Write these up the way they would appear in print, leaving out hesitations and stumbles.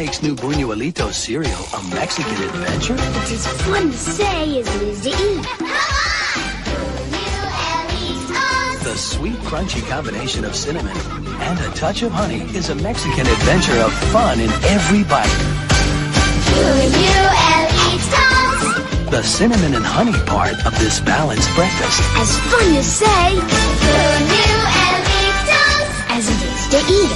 makes new Buñuelito cereal a Mexican adventure? It's as fun to say as it is to eat. The sweet, crunchy combination of cinnamon and a touch of honey is a Mexican adventure of fun in every bite. Buñuelitos. The cinnamon and honey part of this balanced breakfast. As fun to say Buñuelitos as it is to eat.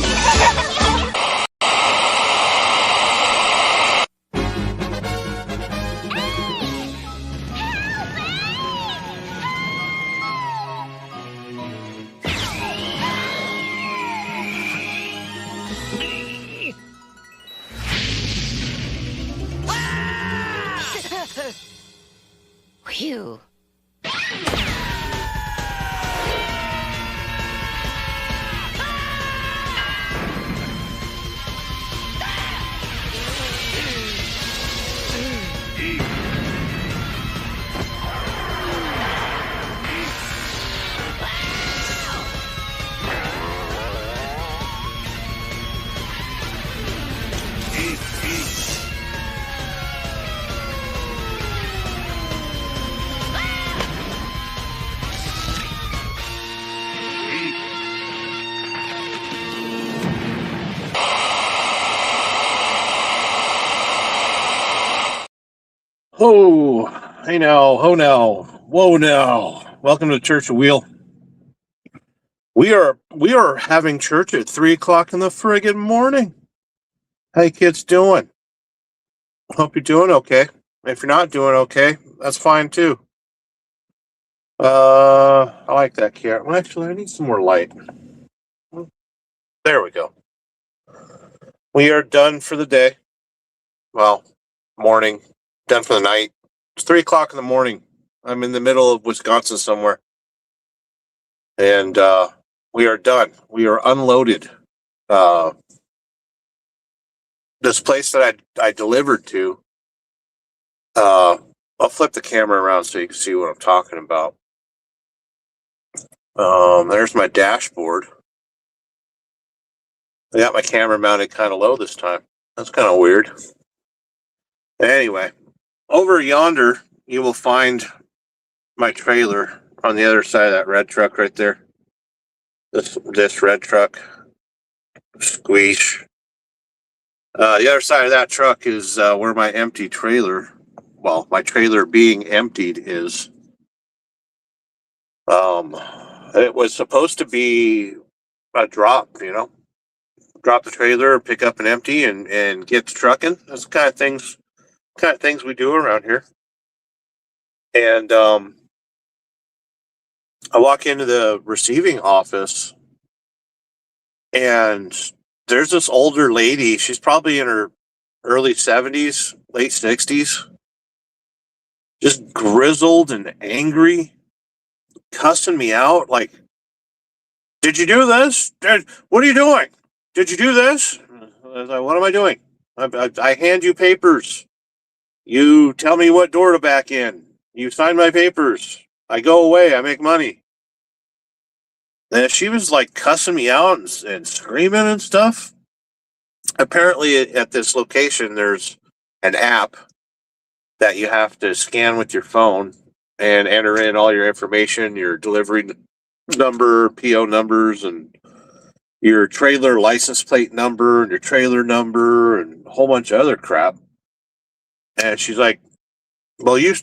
Phew. Oh, hey now, ho now, whoa now. Welcome to Church of Wheel. We are having church at 3:00 in the friggin' morning. How you kids doing? Hope you're doing okay. If you're not doing okay, that's fine too. I like that carrot. Well, actually, I need some more light. There we go. We are done for the day. Well, morning. Done for the night. It's 3:00 in the morning. I'm in the middle of Wisconsin somewhere. And we are done. We are unloaded. This place that I delivered to, I'll flip the camera around so you can see what I'm talking about. There's my dashboard. I got my camera mounted kind of low this time. That's kind of weird. Anyway, over yonder, you will find my trailer on the other side of that red truck right there. This red truck. Squeeze. The other side of that truck is where my empty trailer, well, my trailer being emptied is. It was supposed to be a drop, drop the trailer, pick up an empty, and get to trucking. That's the kind of things we do around here. And I walk into the receiving office, and there's this older lady. She's probably in her early 70s, late 60s, just grizzled and angry, cussing me out like, "Did you do this? What are you doing? Did you do this?" I was like, "What am I doing? I hand you papers. You tell me what door to back in. You sign my papers. I go away. I make money." And she was like cussing me out and screaming and stuff. Apparently, at this location, there's an app that you have to scan with your phone and enter in all your information, your delivery number, PO numbers, and your trailer license plate number, and your trailer number, and a whole bunch of other crap. And she's like, "Well, you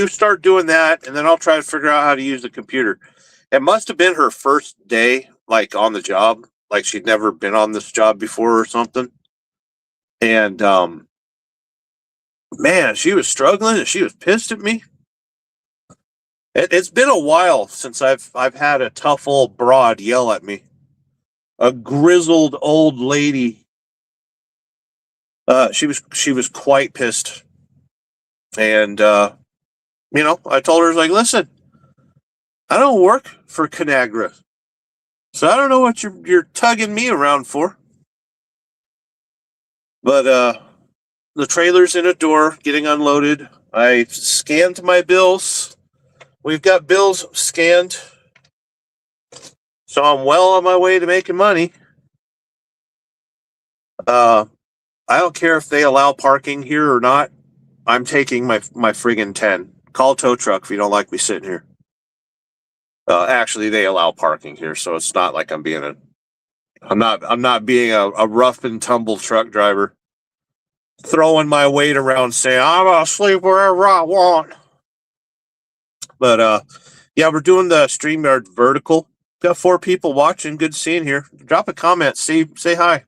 start doing that, and then I'll try to figure out how to use the computer." It must have been her first day, like, on the job. Like, she'd never been on this job before or something. And, man, she was struggling, and she was pissed at me. It's been a while since I've had a tough old broad yell at me. A grizzled old lady. She was quite pissed. And, I told her, like, "Listen, I don't work for Conagra, so I don't know what you're tugging me around for." But the trailer's in a door, getting unloaded. I scanned my bills. We've got bills scanned, so I'm well on my way to making money. I don't care if they allow parking here or not. I'm taking my friggin' 10. Call a tow truck if you don't like me sitting here. Actually, they allow parking here, so it's not like I'm not being a rough and tumble truck driver, throwing my weight around saying I'm gonna sleep wherever I want. But yeah, we're doing the StreamYard vertical. Got 4 people watching. Good seeing here. Drop a comment. Say hi.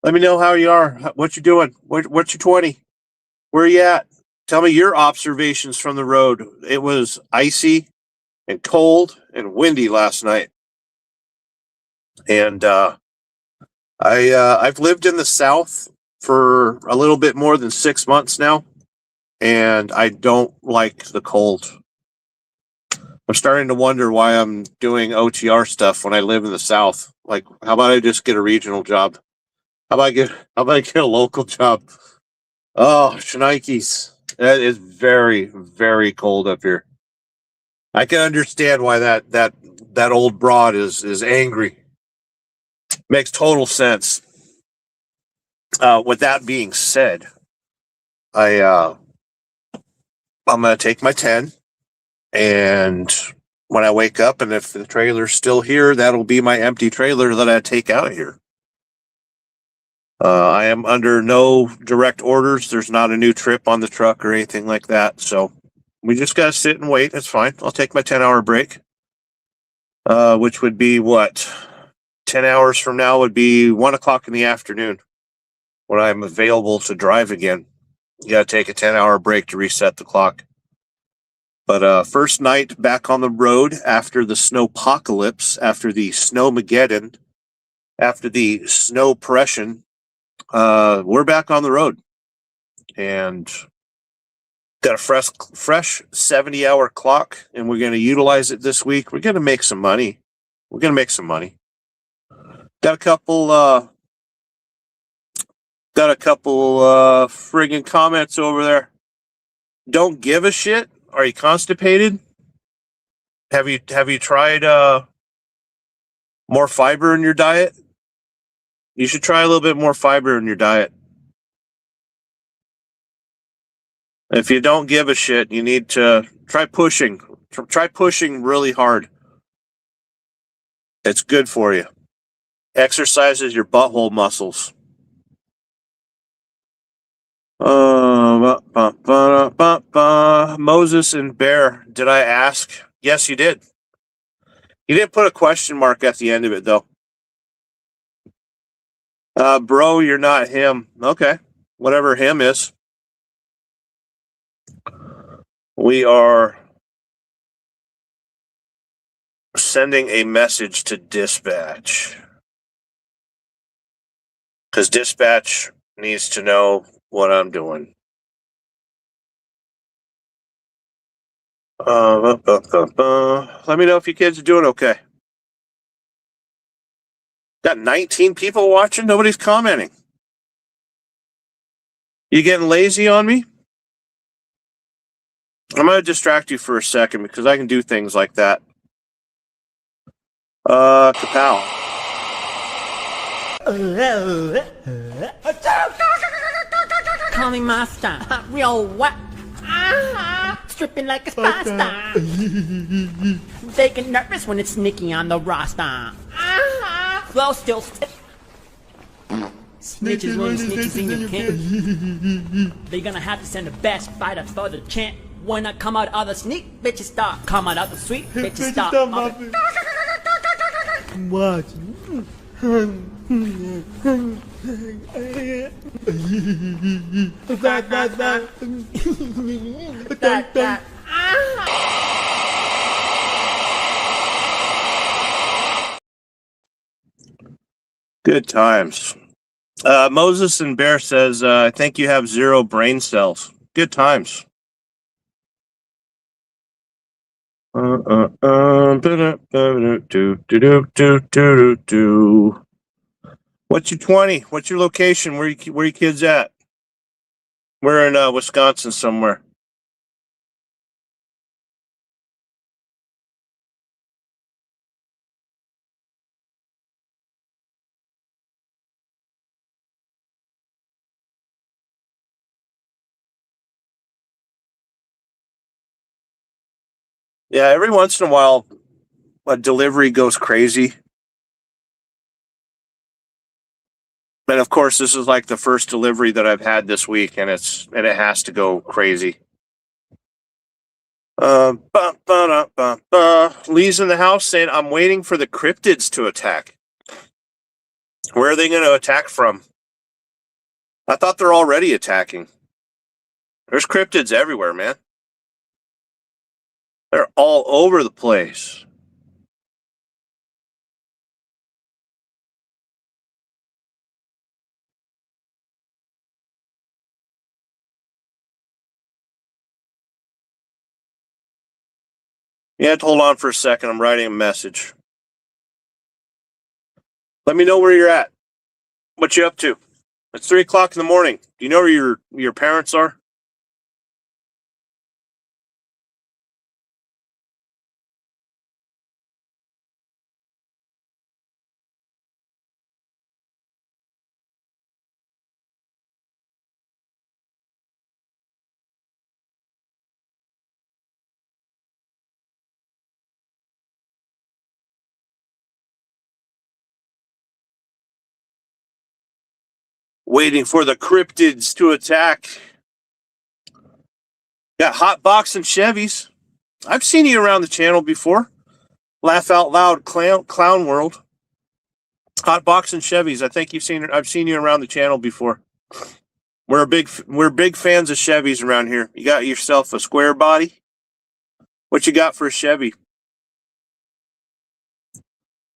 Let me know how you are. What you doing? What's your 20? Where you at? Tell me your observations from the road. It was icy and cold and windy last night. And I've lived in the South for a little bit more than 6 months now, and I don't like the cold. I'm starting to wonder why I'm doing OTR stuff when I live in the South. Like, how about I just get a regional job? How about I get a local job? Oh, shnikes. That is very, very cold up here. I can understand why that old broad is angry. Makes total sense. With that being said, I'm gonna take my 10, and when I wake up, and if the trailer's still here, that'll be my empty trailer that I take out of here. I am under no direct orders. There's not a new trip on the truck or anything like that, so we just gotta sit and wait. It's fine. I'll take my 10-hour break, which would be what? 10 hours from now would be 1 o'clock in the afternoon when I'm available to drive again. You gotta take a 10-hour break to reset the clock. But first night back on the road after the snowpocalypse, after the snowmageddon, after the snowpression, we're back on the road and got a fresh 70-hour clock, and we're going to utilize it this week. We're going to make some money. Got a couple friggin' comments over there. Don't give a shit. Are you constipated? Have you tried more fiber in your diet? You should try a little bit more fiber in your diet. If you don't give a shit, you need to try pushing. Try pushing really hard. It's good for you. Exercises your butthole muscles. Moses and Bear, did I ask? Yes, you did. You didn't put a question mark at the end of it, though. Bro, you're not him. Okay. Whatever him is. We are sending a message to dispatch. Because dispatch needs to know what I'm doing. Let me know if you kids are doing okay. Got 19 people watching. Nobody's commenting. You getting lazy on me? I'm going to distract you for a second because I can do things like that. Kapow. Call me master. Real what? Stripping like a spy star. They get nervous when it's Nikki on the roster. Flow still snitches when snitches in your camp. They gonna have to send the best fighter for the champ. When I come out of the sneak, bitches start. Come out of the sweet, bitches start. What? Good times. Moses and Bear says, I think you have 0 brain cells. Good times. What's your 20? What's your location? Where you kids at? We're in Wisconsin somewhere. Yeah, every once in a while, a delivery goes crazy. And of course, this is like the first delivery that I've had this week, and it has to go crazy. Lee's in the house saying, I'm waiting for the cryptids to attack. Where are they going to attack from? I thought they're already attacking. There's cryptids everywhere, man. They're all over the place. You have to hold on for a second. I'm writing a message. Let me know where you're at. What you up to? It's 3 o'clock in the morning. Do you know where your parents are? Waiting for the cryptids to attack. Got Hot Box and Chevys. I've seen you around the channel before. Laugh Out Loud Clown World. Hot Box and Chevys. I've seen you around the channel before. We're big fans of Chevys around here. You got yourself a square body? What you got for a Chevy?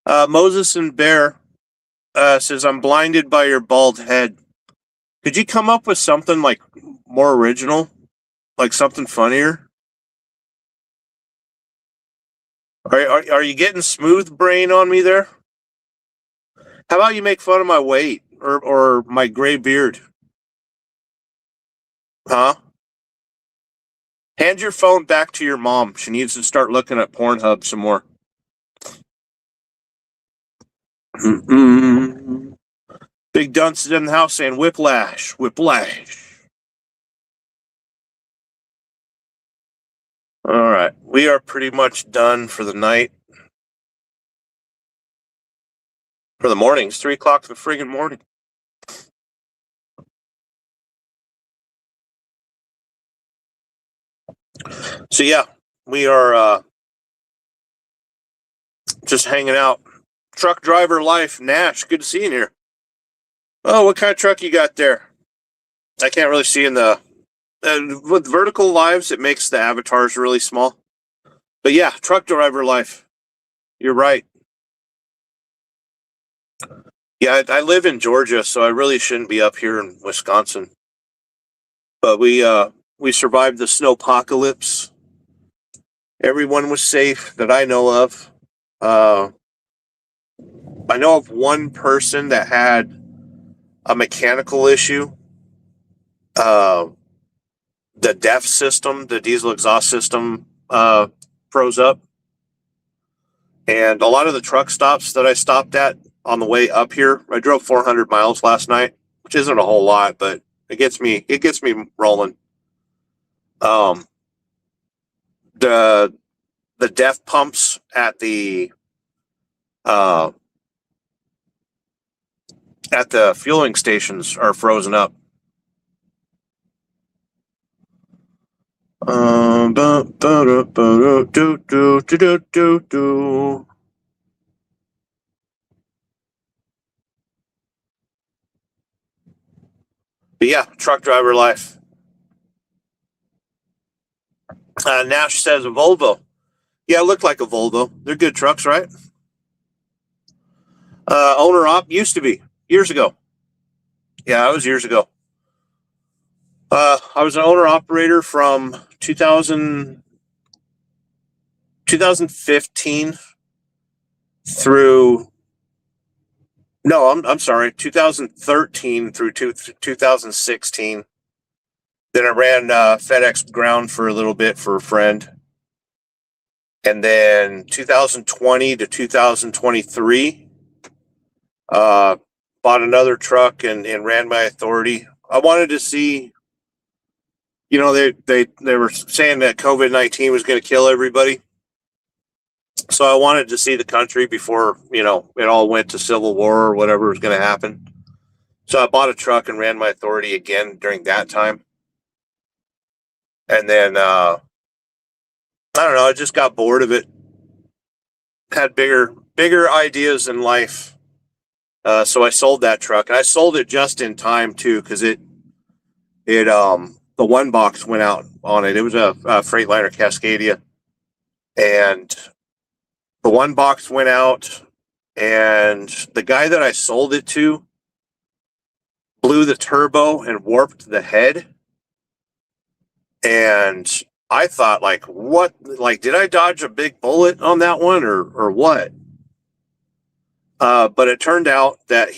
Moses and Bear says, I'm blinded by your bald head. Could you come up with something like more original? Like something funnier? Are you getting smooth brain on me there? How about you make fun of my weight or my gray beard? Huh? Hand your phone back to your mom. She needs to start looking at Pornhub some more. Big Dunce is in the house saying whiplash. All right. We are pretty much done for the night. For the morning. It's 3 o'clock in the friggin' morning. So yeah, we are just hanging out. Truck driver life, Nash. Good to see you in here. Oh, what kind of truck you got there? I can't really see in the with vertical lives. It makes the avatars really small. But yeah, truck driver life. You're right. Yeah, I live in Georgia, so I really shouldn't be up here in Wisconsin. But we survived the snowpocalypse. Everyone was safe that I know of. I know of one person that had a mechanical issue. The DEF system, the diesel exhaust system, froze up. And a lot of the truck stops that I stopped at on the way up here, I drove 400 miles last night, which isn't a whole lot, but it gets me rolling. The DEF pumps at the fueling stations are frozen up. But yeah, truck driver life. Nash says a Volvo. Yeah, it looked like a Volvo. They're good trucks, right? Owner op used to be years ago. Yeah, it was years ago. I was an owner operator from 2015 through. No, I'm sorry, 2013 through 2016. Then I ran FedEx Ground for a little bit for a friend. And then 2020 to 2023, bought another truck and ran my authority. I wanted to see, they were saying that COVID-19 was going to kill everybody. So I wanted to see the country before, it all went to civil war or whatever was going to happen. So I bought a truck and ran my authority again during that time. And then, I don't know, I just got bored of it. Had bigger ideas in life. So I sold that truck. And I sold it just in time too, because the one box went out on it. It was a Freightliner Cascadia. And the one box went out, and the guy that I sold it to blew the turbo and warped the head. And I thought, like, what? Like, did I dodge a big bullet on that one or what? But it turned out that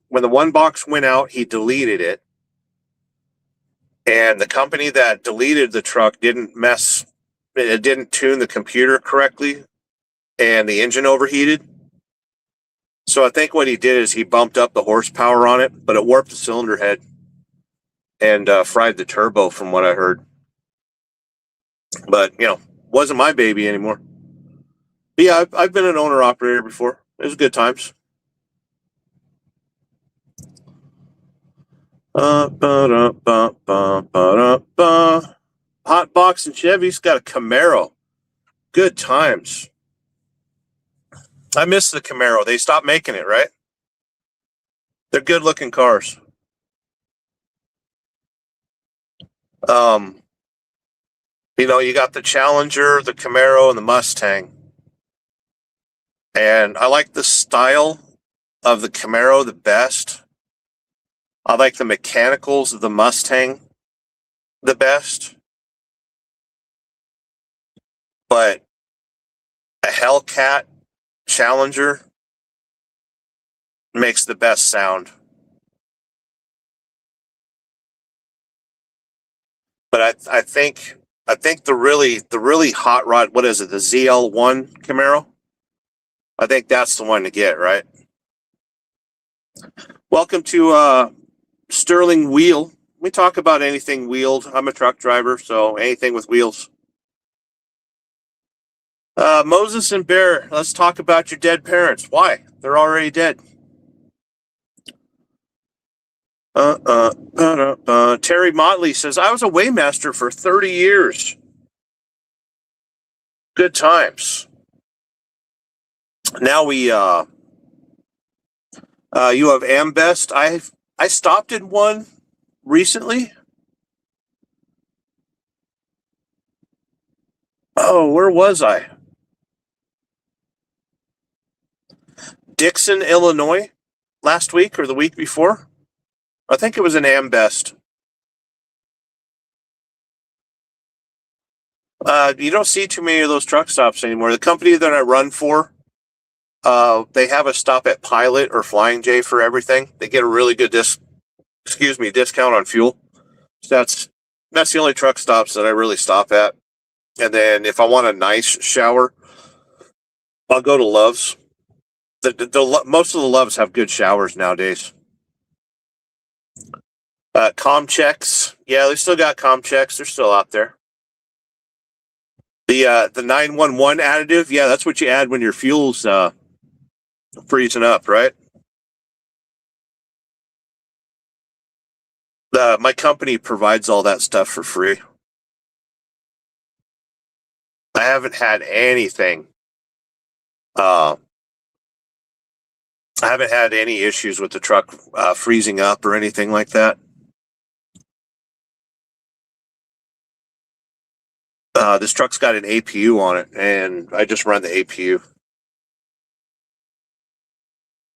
when the one box went out, he deleted it. And the company that deleted the truck didn't tune the computer correctly, and the engine overheated. So I think what he did is he bumped up the horsepower on it, but it warped the cylinder head and fried the turbo, from what I heard. But, wasn't my baby anymore. But yeah, I've been an owner-operator before. It was good times. Hot Box and Chevy's got a Camaro. Good times. I miss the Camaro. They stopped making it, right? They're good looking cars. You got the Challenger, the Camaro, and the Mustang. And I like the style of the Camaro the best. I like the mechanicals of the Mustang the best. But a Hellcat Challenger makes the best sound. But I think the really hot rod, what is it, the ZL1 Camaro? I think that's the one to get, right? Welcome to Sterling Wheel. We talk about anything wheeled. I'm a truck driver, so anything with wheels. Moses and Bear, let's talk about your dead parents. Why? They're already dead. Terry Motley says, I was a weighmaster for 30 years. Good times. Now you have Ambest. I stopped in one recently. Oh, where was I? Dixon, Illinois, last week or the week before. I think it was an Ambest. You don't see too many of those truck stops anymore. The company that I run for, they have a stop at Pilot or Flying J for everything. They get a really good discount on fuel. So that's the only truck stops that I really stop at. And then if I want a nice shower, I'll go to Love's. Most of the Loves have good showers nowadays. Comchecks, yeah, they still got Comchecks. They're still out there. The 911 additive, yeah, that's what you add when your fuel's freezing up, right? My company provides all that stuff for free. I haven't had anything. I haven't had any issues with the truck freezing up or anything like that. This truck's got an APU on it, and I just run the APU.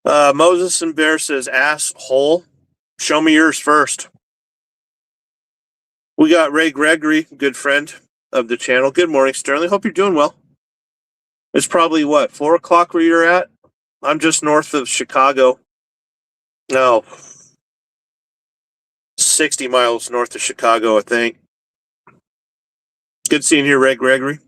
Moses and Bear says, asshole, show me yours first. We got Ray Gregory, good friend of the channel. Good morning, Sterling. Hope you're doing well. It's probably, 4 o'clock where you're at? I'm just north of Chicago. No, 60 miles north of Chicago, I think. Good seeing you, Ray Gregory.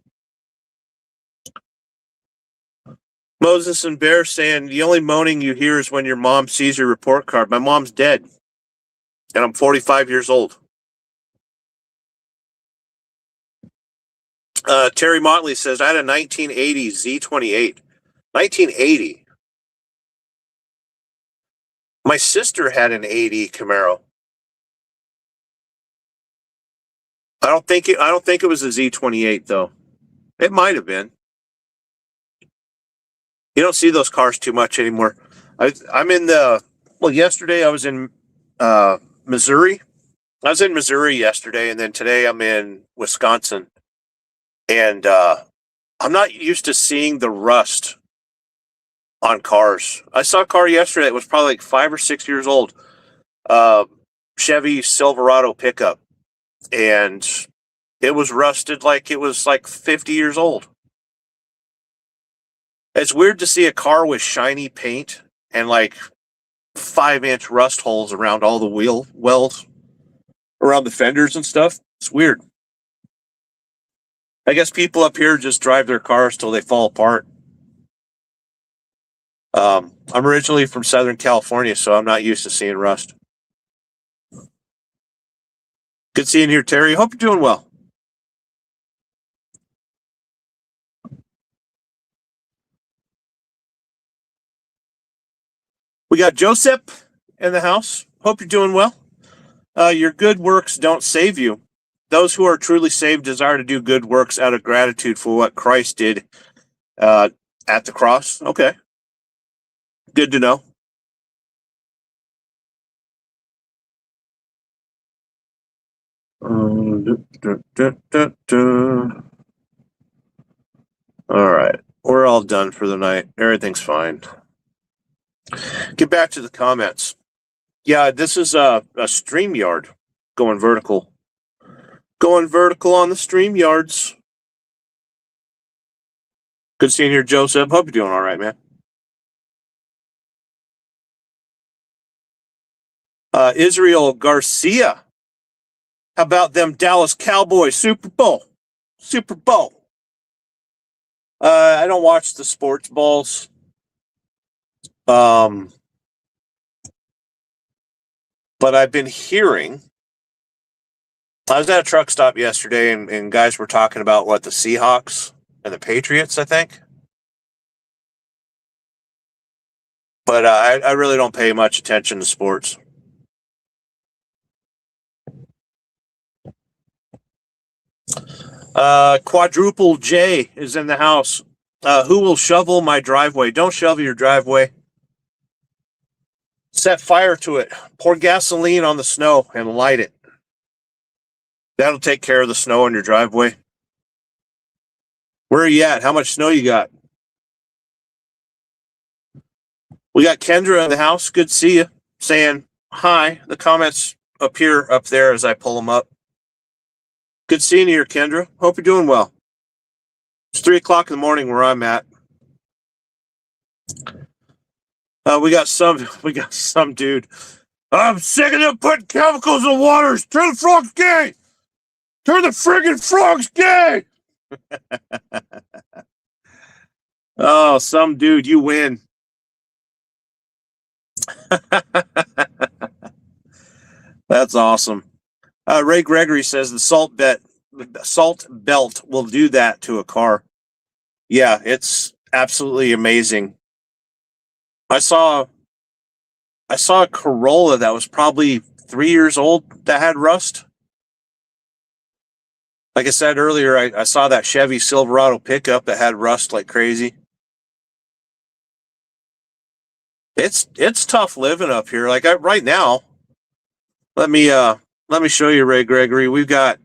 Moses and Bear saying, the only moaning you hear is when your mom sees your report card. My mom's dead, and I'm 45 years old. Terry Motley says, I had a 1980 Z28. 1980. My sister had an 80 Camaro. I don't think it was a Z28 though. It might have been. You don't see those cars too much anymore. Yesterday I was in Missouri. I was in Missouri yesterday, and then today I'm in Wisconsin. And I'm not used to seeing the rust on cars. I saw a car yesterday that was probably like 5 or 6 years old. Chevy Silverado pickup. And it was rusted like it was like 50 years old. It's weird to see a car with shiny paint and like 5-inch rust holes around all the wheel wells, around the fenders and stuff. It's weird. I guess people up here just drive their cars till they fall apart. I'm originally from Southern California, so I'm not used to seeing rust. Good seeing you here, Terry. Hope you're doing well. We got Joseph in the house. Hope you're doing well. Your good works don't save you. Those who are truly saved desire to do good works out of gratitude for what Christ did at the cross. Okay. Good to know. All right. We're all done for the night. Everything's fine. Get back to the comments. Yeah, this is a StreamYard going vertical. Going vertical on the StreamYards. Good seeing you here, Joseph. Hope you're doing all right, man. Israel Garcia. How about them Dallas Cowboys Super Bowl? Super Bowl. I don't watch the sports balls. But I've been hearing. I was at a truck stop yesterday, and guys were talking about the Seahawks and the Patriots, I think. But I really don't pay much attention to sports. Quadruple J is in the house. Who will shovel my driveway? Don't shovel your driveway. Set fire to it. Pour gasoline on the snow and light it. That'll take care of the snow in your driveway. Where are you at? How much snow you got? We got Kendra in the house. Good to see you. Saying hi. The comments appear up there as I pull them up. Good seeing you here, Kendra. Hope you're doing well. It's 3 o'clock in the morning where I'm at. We got some dude. I'm sick of them putting chemicals in the waters. Turn the frogs gay. Turn the friggin' frogs gay. Oh, some dude, you win. That's awesome. Ray Gregory says the salt belt will do that to a car. Yeah, it's absolutely amazing. I saw a Corolla that was probably 3 years old that had rust. Like I said earlier, I saw that Chevy Silverado pickup that had rust like crazy. It's tough living up here. Like right now, let me show you, Ray Gregory. We got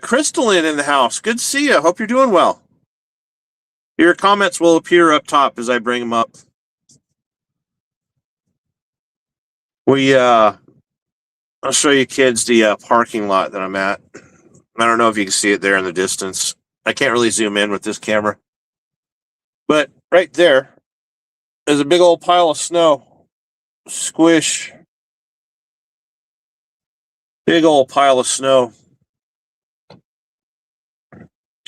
Crystal in the house. Good to see you. Hope you're doing well. Your comments will appear up top as I bring them up. I'll show you kids the parking lot that I'm at. I don't know if you can see it there in the distance. I can't really zoom in with this camera. But right there is a big old pile of snow. Squish. Big old pile of snow.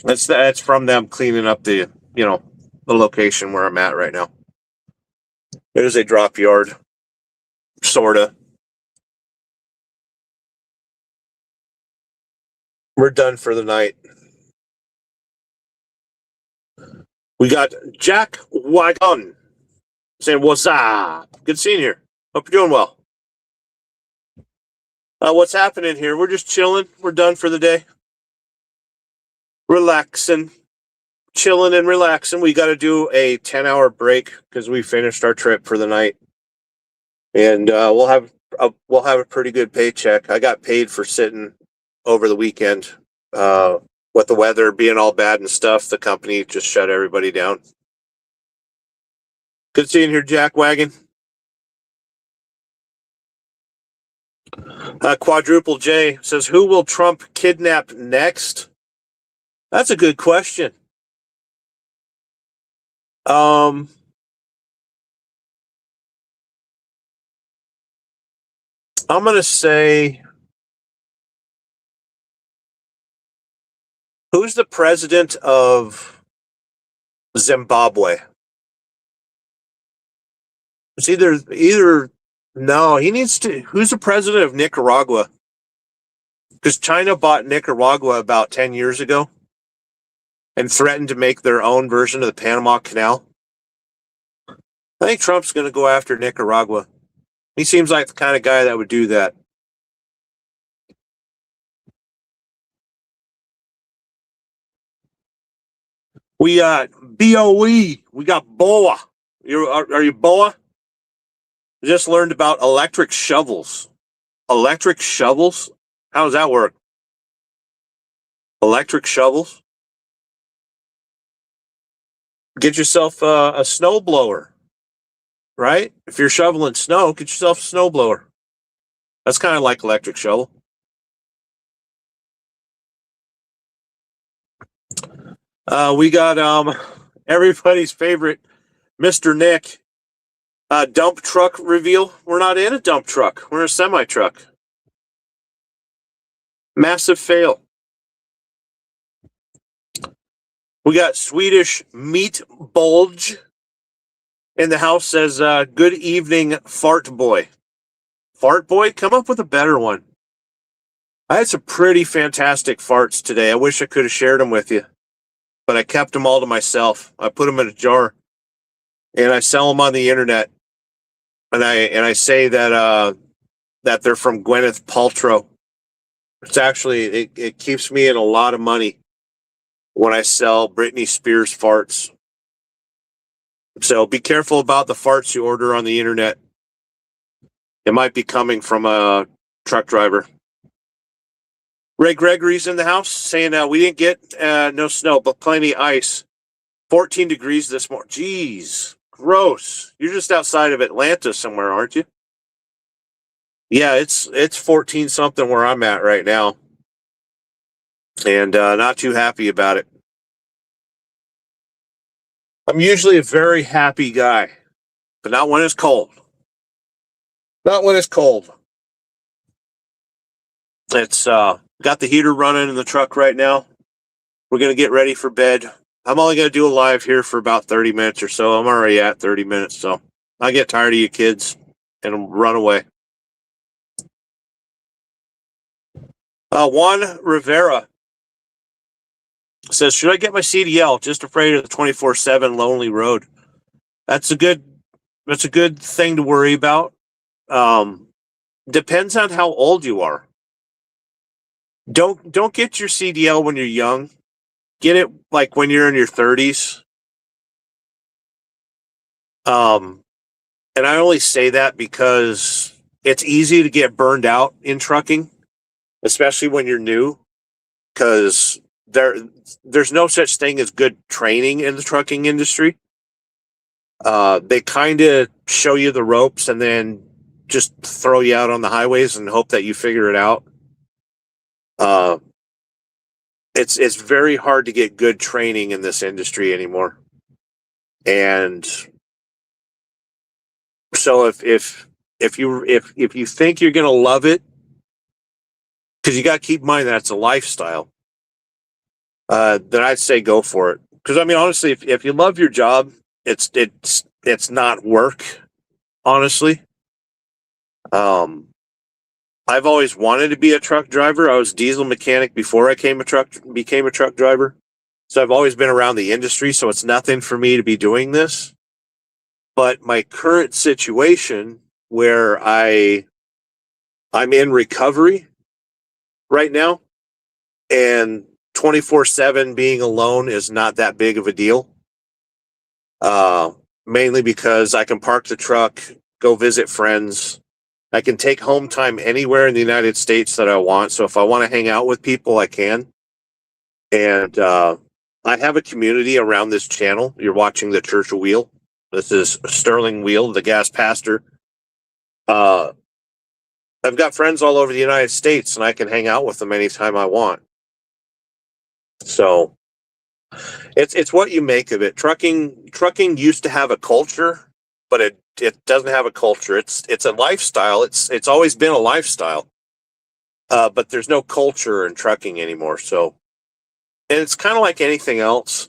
That's from them cleaning up the location where I'm at right now. It is a drop yard, sorta. We're done for the night. We got Jack Wagon saying, "What's up? Good seeing you here. Hope you're doing well." What's happening here? We're just chilling. We're done for the day. Relaxing. Chilling and relaxing. We got to do a 10-hour break because we finished our trip for the night. And we'll have a pretty good paycheck. I got paid for sitting over the weekend. With the weather being all bad and stuff, the company just shut everybody down. Good seeing you here, Jack Wagon. Quadruple J says, "Who will Trump kidnap next?" That's a good question. I'm going to say, who's the president of Zimbabwe? It's either no, he needs to. Who's the president of Nicaragua? Because China bought Nicaragua about 10 years ago and threatened to make their own version of the Panama Canal. I think Trump's going to go after Nicaragua. He seems like the kind of guy that would do that. We got BOE. We got BOA. Are you BOA? I just learned about electric shovels. Electric shovels? How does that work? Electric shovels? Get yourself a snow blower, right? If you're shoveling snow, get yourself a snow blower. That's kind of like electric shovel. We got everybody's favorite Mr. Nick dump truck reveal. We're not in a dump truck. We're in a semi truck. Massive fail. We got Swedish Meat Bulge in the house. Says, "Good evening, Fart Boy." Fart Boy, come up with a better one. I had some pretty fantastic farts today. I wish I could have shared them with you, but I kept them all to myself. I put them in a jar, and I sell them on the internet. And I say that that they're from Gwyneth Paltrow. It's actually it keeps me in a lot of money when I sell Britney Spears farts. So be careful about the farts you order on the internet. It might be coming from a truck driver. Ray Gregory's in the house saying we didn't get no snow, but plenty ice. 14 degrees this morning. Jeez, gross. You're just outside of Atlanta somewhere, aren't you? Yeah, it's 14 something where I'm at right now. And not too happy about it. I'm usually a very happy guy, but not when it's cold. Not when it's cold. It's got the heater running in the truck right now. We're going to get ready for bed. I'm only going to do a live here for about 30 minutes or so. I'm already at 30 minutes, so I get tired of you kids and run away. Juan Rivera says, "Should I get my CDL? Just afraid of the 24/7 lonely road." That's a good thing to worry about. Depends on how old you are. Don't get your CDL when you're young. Get it like when you're in your 30s. And I only say that because it's easy to get burned out in trucking, especially when you're new, because there's no such thing as good training in the trucking industry. They kind of show you the ropes and then just throw you out on the highways and hope that you figure it out. It's very hard to get good training in this industry anymore. And so if you think you're going to love it, because you got to keep in mind that it's a lifestyle, then I'd say go for it. Because I mean, honestly, if you love your job, it's not work. Honestly, I've always wanted to be a truck driver. I was a diesel mechanic before I became a truck driver. So I've always been around the industry, so it's nothing for me to be doing this. But my current situation where I'm in recovery right now, and 24/7 being alone is not that big of a deal. Mainly because I can park the truck, go visit friends. I can take home time anywhere in the United States that I want. So if I want to hang out with people, I can. And I have a community around this channel. You're watching the Church of Wheel. This is Sterling Wheel, the gas pastor. I've got friends all over the United States, and I can hang out with them anytime I want. So it's what you make of it. Trucking used to have a culture, but it doesn't have a culture. It's a lifestyle. It's always been a lifestyle. But there's no culture in trucking anymore. So, and it's kind of like anything else.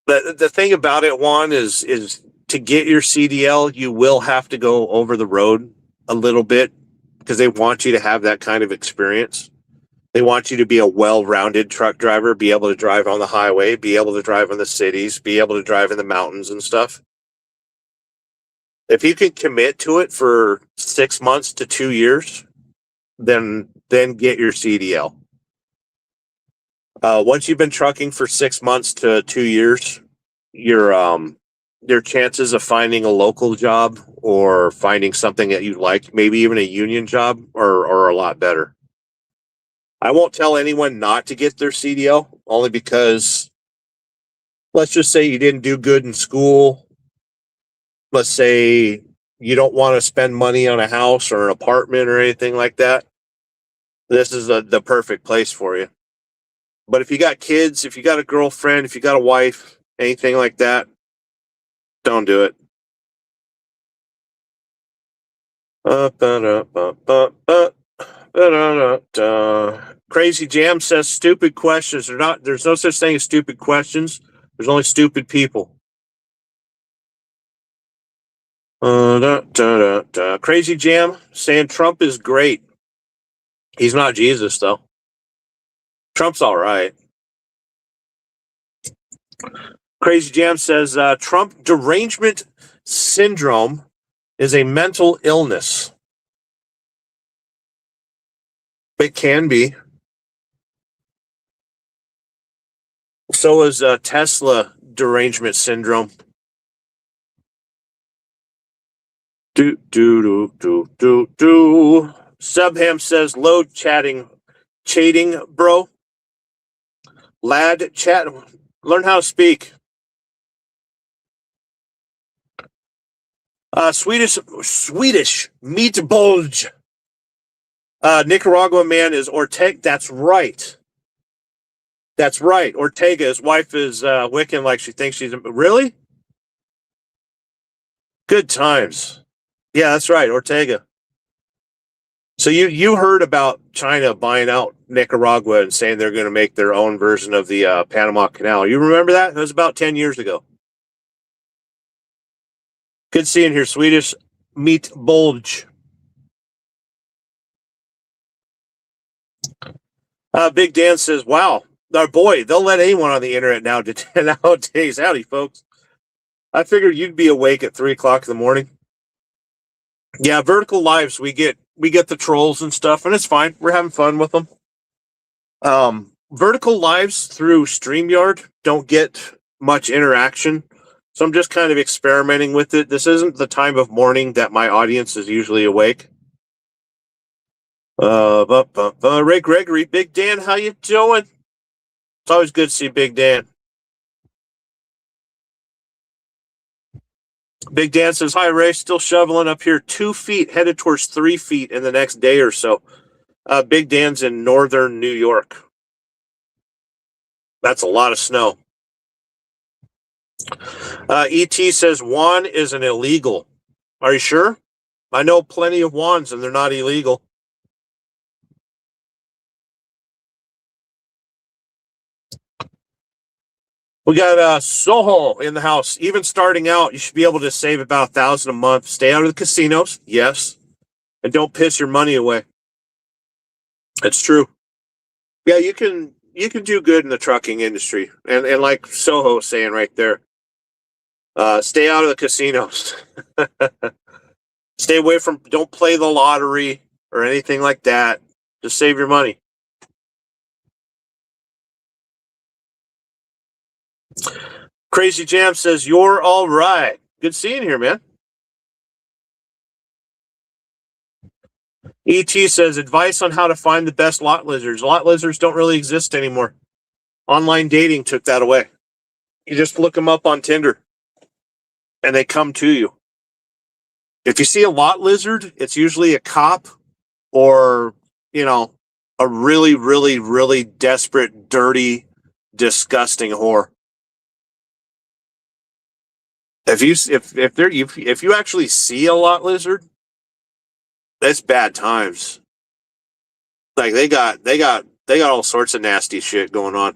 The thing about it, Juan, is to get your CDL, you will have to go over the road a little bit because they want you to have that kind of experience. They want you to be a well-rounded truck driver, be able to drive on the highway, be able to drive in the cities, be able to drive in the mountains and stuff. If you can commit to it for 6 months to 2 years, then get your CDL. Once you've been trucking for 6 months to 2 years, your chances of finding a local job or finding something that you like, maybe even a union job, are a lot better. I won't tell anyone not to get their CDL, only because let's just say you didn't do good in school. Let's say you don't want to spend money on a house or an apartment or anything like that. This is the perfect place for you. But if you got kids, if you got a girlfriend, if you got a wife, anything like that, don't do it. Crazy Jam says stupid questions are not. There's no such thing as stupid questions. There's only stupid people. Crazy Jam saying Trump is great. He's not Jesus though. Trump's all right. Crazy Jam says Trump derangement syndrome is a mental illness. It can be. So is Tesla derangement syndrome. Subham says load chating, bro. Lad chat. Learn how to speak. Swedish meat bulge. Nicaragua man is Ortega. That's right. That's right. Ortega, his wife is Wiccan like she thinks she's... Really? Good times. Yeah, that's right. Ortega. So you heard about China buying out Nicaragua and saying they're going to make their own version of the Panama Canal. You remember that? It was about 10 years ago. Good seeing here, Swedish meat bulge. Big Dan says, wow, our boy, they'll let anyone on the internet nowadays. Howdy, folks. I figured you'd be awake at 3 o'clock in the morning. Yeah, Vertical Lives, we get the trolls and stuff, and it's fine. We're having fun with them. Vertical Lives through StreamYard don't get much interaction, so I'm just kind of experimenting with it. This isn't the time of morning that my audience is usually awake. Ray Gregory, Big Dan, how you doing? It's always good to see Big Dan. Big Dan says, hi, Ray. Still shoveling up here 2 feet, headed towards 3 feet in the next day or so. Big Dan's in northern New York. That's a lot of snow. ET says, Juan is an illegal. Are you sure? I know plenty of Juans, and they're not illegal. We got Soho in the house. Even starting out, you should be able to save about $1,000 a month. Stay out of the casinos, yes, and don't piss your money away. It's true. Yeah, you can do good in the trucking industry, and like Soho saying right there, stay out of the casinos. Stay away from. Don't play the lottery or anything like that. Just save your money. Crazy Jam says, you're all right. Good seeing you here, man. ET says, advice on how to find the best lot lizards. Lot lizards don't really exist anymore. Online dating took that away. You just look them up on Tinder, and they come to you. If you see a lot lizard, it's usually a cop or, a really, really, really desperate, dirty, disgusting whore. If you actually see a lot lizard, that's bad times. Like they got all sorts of nasty shit going on.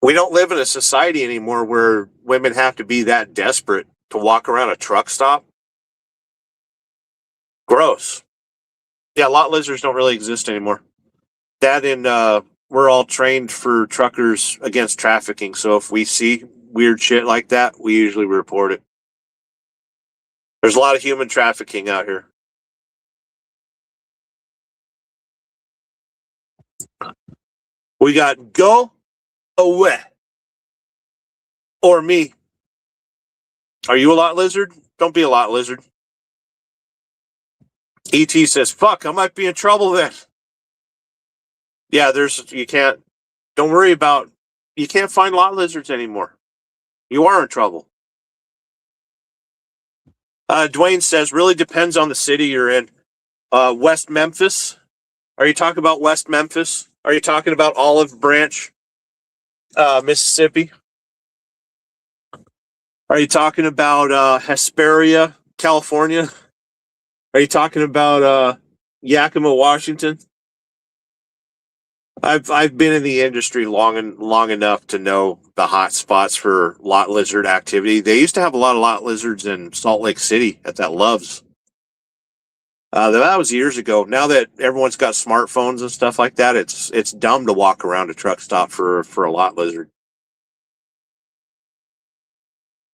We don't live in a society anymore where women have to be that desperate to walk around a truck stop. Gross. Yeah, lot lizards don't really exist anymore. That and we're all trained for truckers against trafficking. So if we see weird shit like that, we usually report it. There's a lot of human trafficking out here. We got go away. Or me. Are you a lot lizard? Don't be a lot lizard. ET says, fuck, I might be in trouble then. Yeah, you can't find lot lizards anymore. You are in trouble. Dwayne says, really depends on the city you're in. West Memphis. Are you talking about West Memphis? Are you talking about Olive Branch, Mississippi? Are you talking about Hesperia, California? Are you talking about Yakima, Washington? I've been in the industry long enough to know the hot spots for lot lizard activity. They used to have a lot of lot lizards in Salt Lake City at that Love's. That was years ago. Now that everyone's got smartphones and stuff like that, it's dumb to walk around a truck stop for a lot lizard.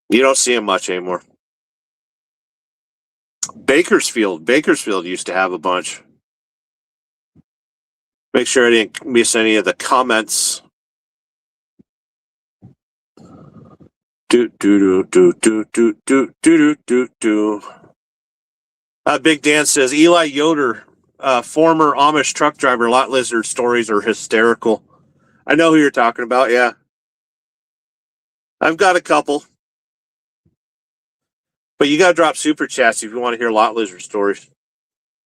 You don't see them much anymore. Bakersfield used to have a bunch. Make sure I didn't miss any of the comments. Big Dan says Eli Yoder, former Amish truck driver, lot lizard stories are hysterical. I know who you're talking about. Yeah, I've got a couple, but you got to drop super chats if you want to hear lot lizard stories.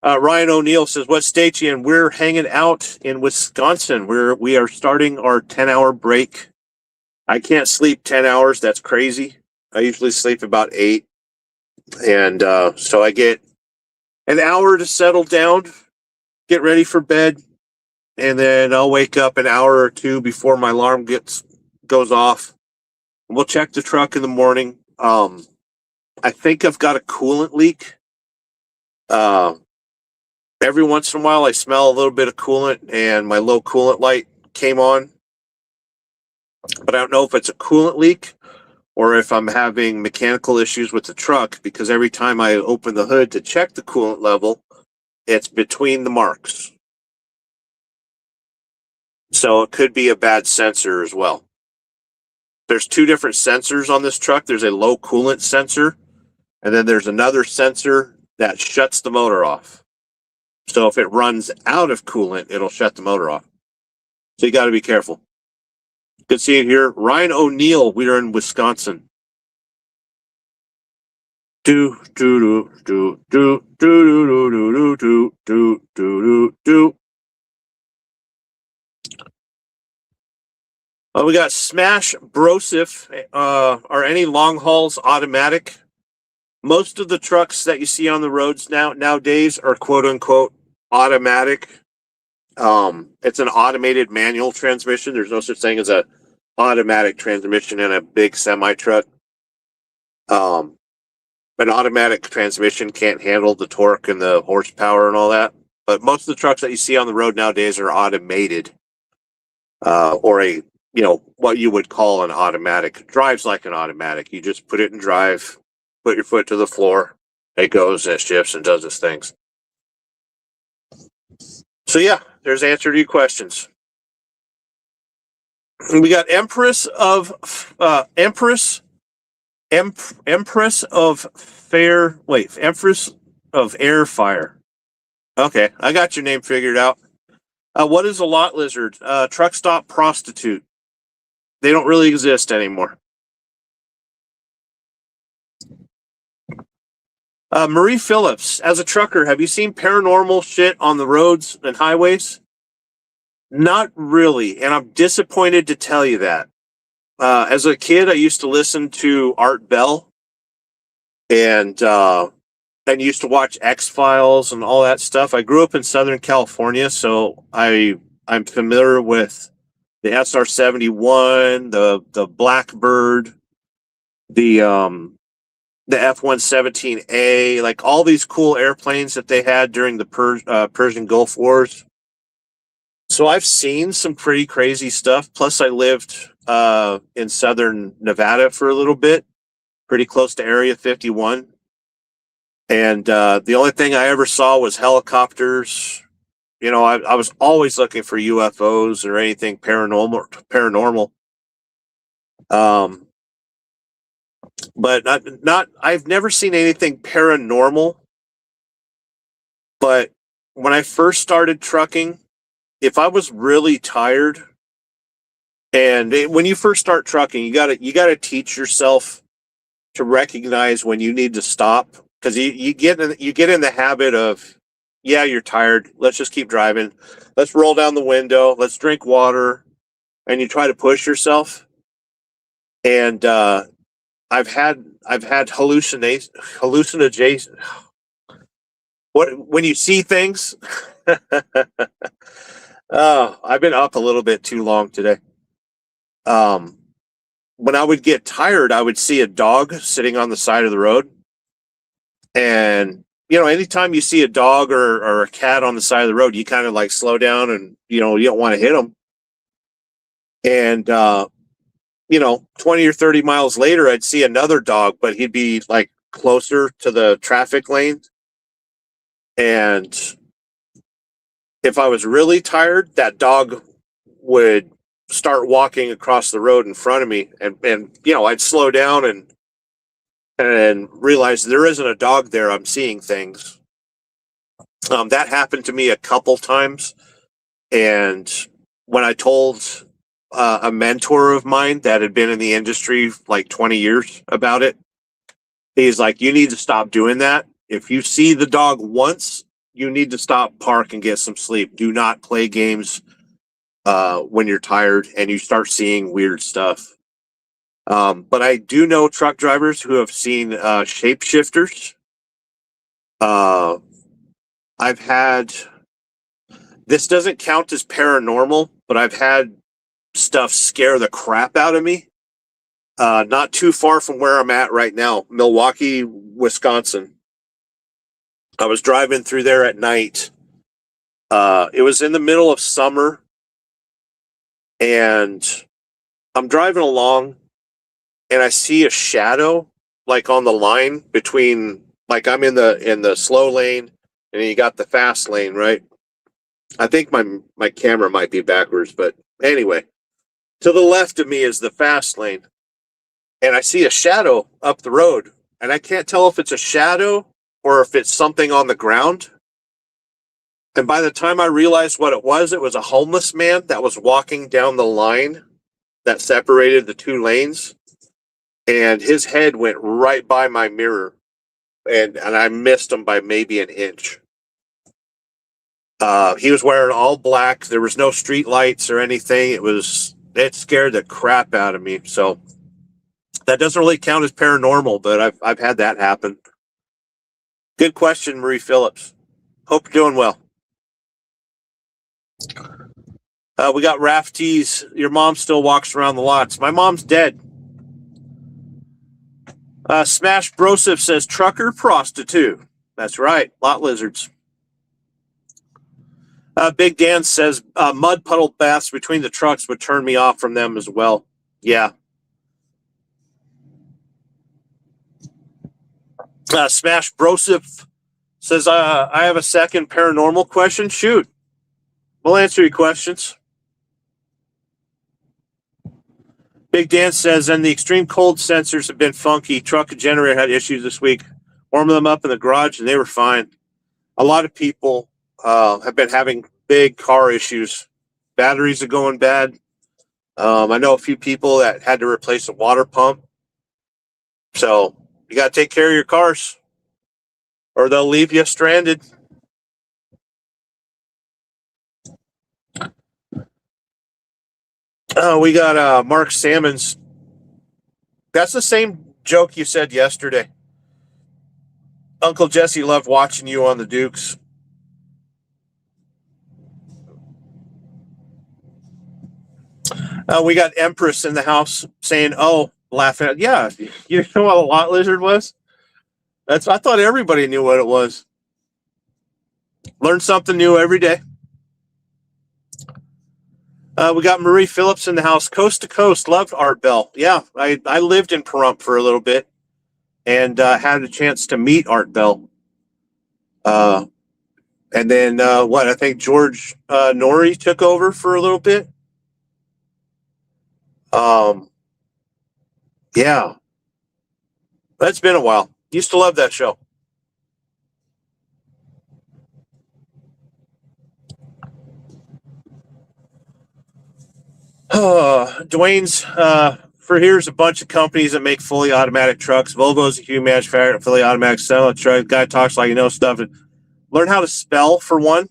Ryan O'Neill says, what state you in? We're hanging out in Wisconsin. We are starting our 10-hour break. I can't sleep 10 hours. That's crazy. I usually sleep about 8. And so I get an hour to settle down, get ready for bed, and then I'll wake up an hour or two before my alarm goes off. We'll check the truck in the morning. I think I've got a coolant leak. Every once in a while, I smell a little bit of coolant, and my low coolant light came on. But I don't know if it's a coolant leak or if I'm having mechanical issues with the truck, because every time I open the hood to check the coolant level, it's between the marks. So it could be a bad sensor as well. There's 2 different sensors on this truck. There's a low coolant sensor, and then there's another sensor that shuts the motor off. So if it runs out of coolant, it'll shut the motor off. So you got to be careful. Good seeing here. Ryan O'Neill, we are in Wisconsin. Do do do do do do do do do do do do. We got Smash Brosif. Are any long hauls automatic? Most of the trucks that you see on the roads nowadays are quote unquote automatic. It's an automated manual transmission. There's no such thing as a automatic transmission in a big semi truck. An automatic transmission can't handle the torque and the horsepower and all that. But most of the trucks that you see on the road nowadays are automated, or what you would call an automatic. It drives like an automatic. You just put it in drive, put your foot to the floor, it goes and it shifts and does its things. So yeah, there's the answer to your questions. We got Empress of Air Fire. Okay, I got your name figured out. What is a lot lizard? Truck stop prostitute. They don't really exist anymore. Marie Phillips, as a trucker, have you seen paranormal shit on the roads and highways? Not really, and I'm disappointed to tell you that. As a kid, I used to listen to Art Bell, and used to watch X-Files and all that stuff. I grew up in Southern California, so I'm familiar with the SR-71, the Blackbird, the F-117A, like all these cool airplanes that they had during the Persian Gulf Wars. So I've seen some pretty crazy stuff. Plus, I lived in southern Nevada for a little bit, pretty close to Area 51. And the only thing I ever saw was helicopters. I was always looking for UFOs or anything paranormal. But not. I've never seen anything paranormal. But when I first started trucking, if I was really tired, and when you first start trucking, you gotta teach yourself to recognize when you need to stop, because you get in the habit of, yeah, you're tired. Let's just keep driving. Let's roll down the window. Let's drink water, and you try to push yourself. And I've had hallucinations. When you see things. Oh, I've been up a little bit too long today. When I would get tired, I would see a dog sitting on the side of the road. And, anytime you see a dog or a cat on the side of the road, you kind of like slow down and, you don't want to hit them. And, 20 or 30 miles later, I'd see another dog, but he'd be like closer to the traffic lane. And if I was really tired, that dog would start walking across the road in front of me, and I'd slow down and realize there isn't a dog there. I'm seeing things. That happened to me a couple times, and when I told a mentor of mine that had been in the industry like 20 years about it, he's like, "You need to stop doing that. If you see the dog once, you need to stop, park, and get some sleep. Do not play games when you're tired and you start seeing weird stuff." But I do know truck drivers who have seen shapeshifters. This doesn't count as paranormal, but I've had stuff scare the crap out of me. Not too far from where I'm at right now, Milwaukee, Wisconsin. I was driving through there at night. It was in the middle of summer, and I'm driving along, and I see a shadow like on the line between, like, I'm in the slow lane, and you got the fast lane, right? I think my camera might be backwards, but anyway, to the left of me is the fast lane, and I see a shadow up the road, and I can't tell if it's a shadow or if it's something on the ground. And by the time I realized what it was a homeless man that was walking down the line that separated the two lanes. And his head went right by my mirror. And I missed him by maybe an inch. He was wearing all black. There was no street lights or anything. It scared the crap out of me. So that doesn't really count as paranormal, but I've had that happen. Good question, Marie Phillips. Hope you're doing well. We got Rafties. Your mom still walks around the lots. My mom's dead. Smash Brosif says trucker prostitute. That's right. Lot lizards. Big Dan says mud puddle baths between the trucks would turn me off from them as well. Yeah. Smash Brosif says I have a second paranormal question. Shoot. We'll answer your questions. Big Dan says, and the extreme cold sensors have been funky. Truck and generator had issues this week. Warmed them up in the garage, and they were fine. A lot of people have been having big car issues. Batteries are going bad. I know a few people that had to replace a water pump. So you got to take care of your cars, or they'll leave you stranded. We got Mark Salmons. That's the same joke you said yesterday. Uncle Jesse loved watching you on the Dukes. We got Empress in the house saying, oh, laughing at, yeah, you know what a lot lizard was? I thought everybody knew what it was. Learn something new every day. We got Marie Phillips in the house, coast to coast. Loved Art Bell. Yeah, I lived in Pahrump for a little bit and had a chance to meet Art Bell. And then I think George Norrie took over for a little bit. Yeah, that's been a while. Used to love that show. Dwayne's for here's a bunch of companies that make fully automatic trucks. Volvo's a huge manufacturer, fully automatic sell truck. Guy talks like you know stuff. And learn how to spell for one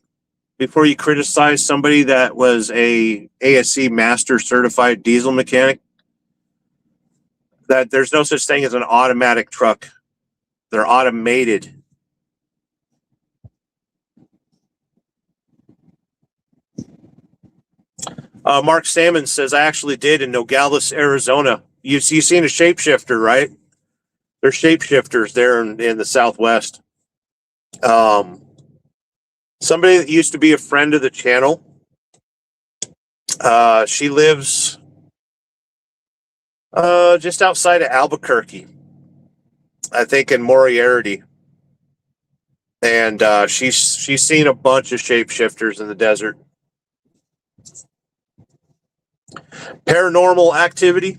before you criticize somebody that was a ASC master certified diesel mechanic. That there's no such thing as an automatic truck. They're automated. Mark Salmon says, I actually did in Nogales, Arizona. You've seen a shapeshifter, right? They're shapeshifters there in the Southwest. Somebody that used to be a friend of the channel. She lives just outside of Albuquerque, I think in Moriarty. And she's seen a bunch of shapeshifters in the desert. Paranormal activity.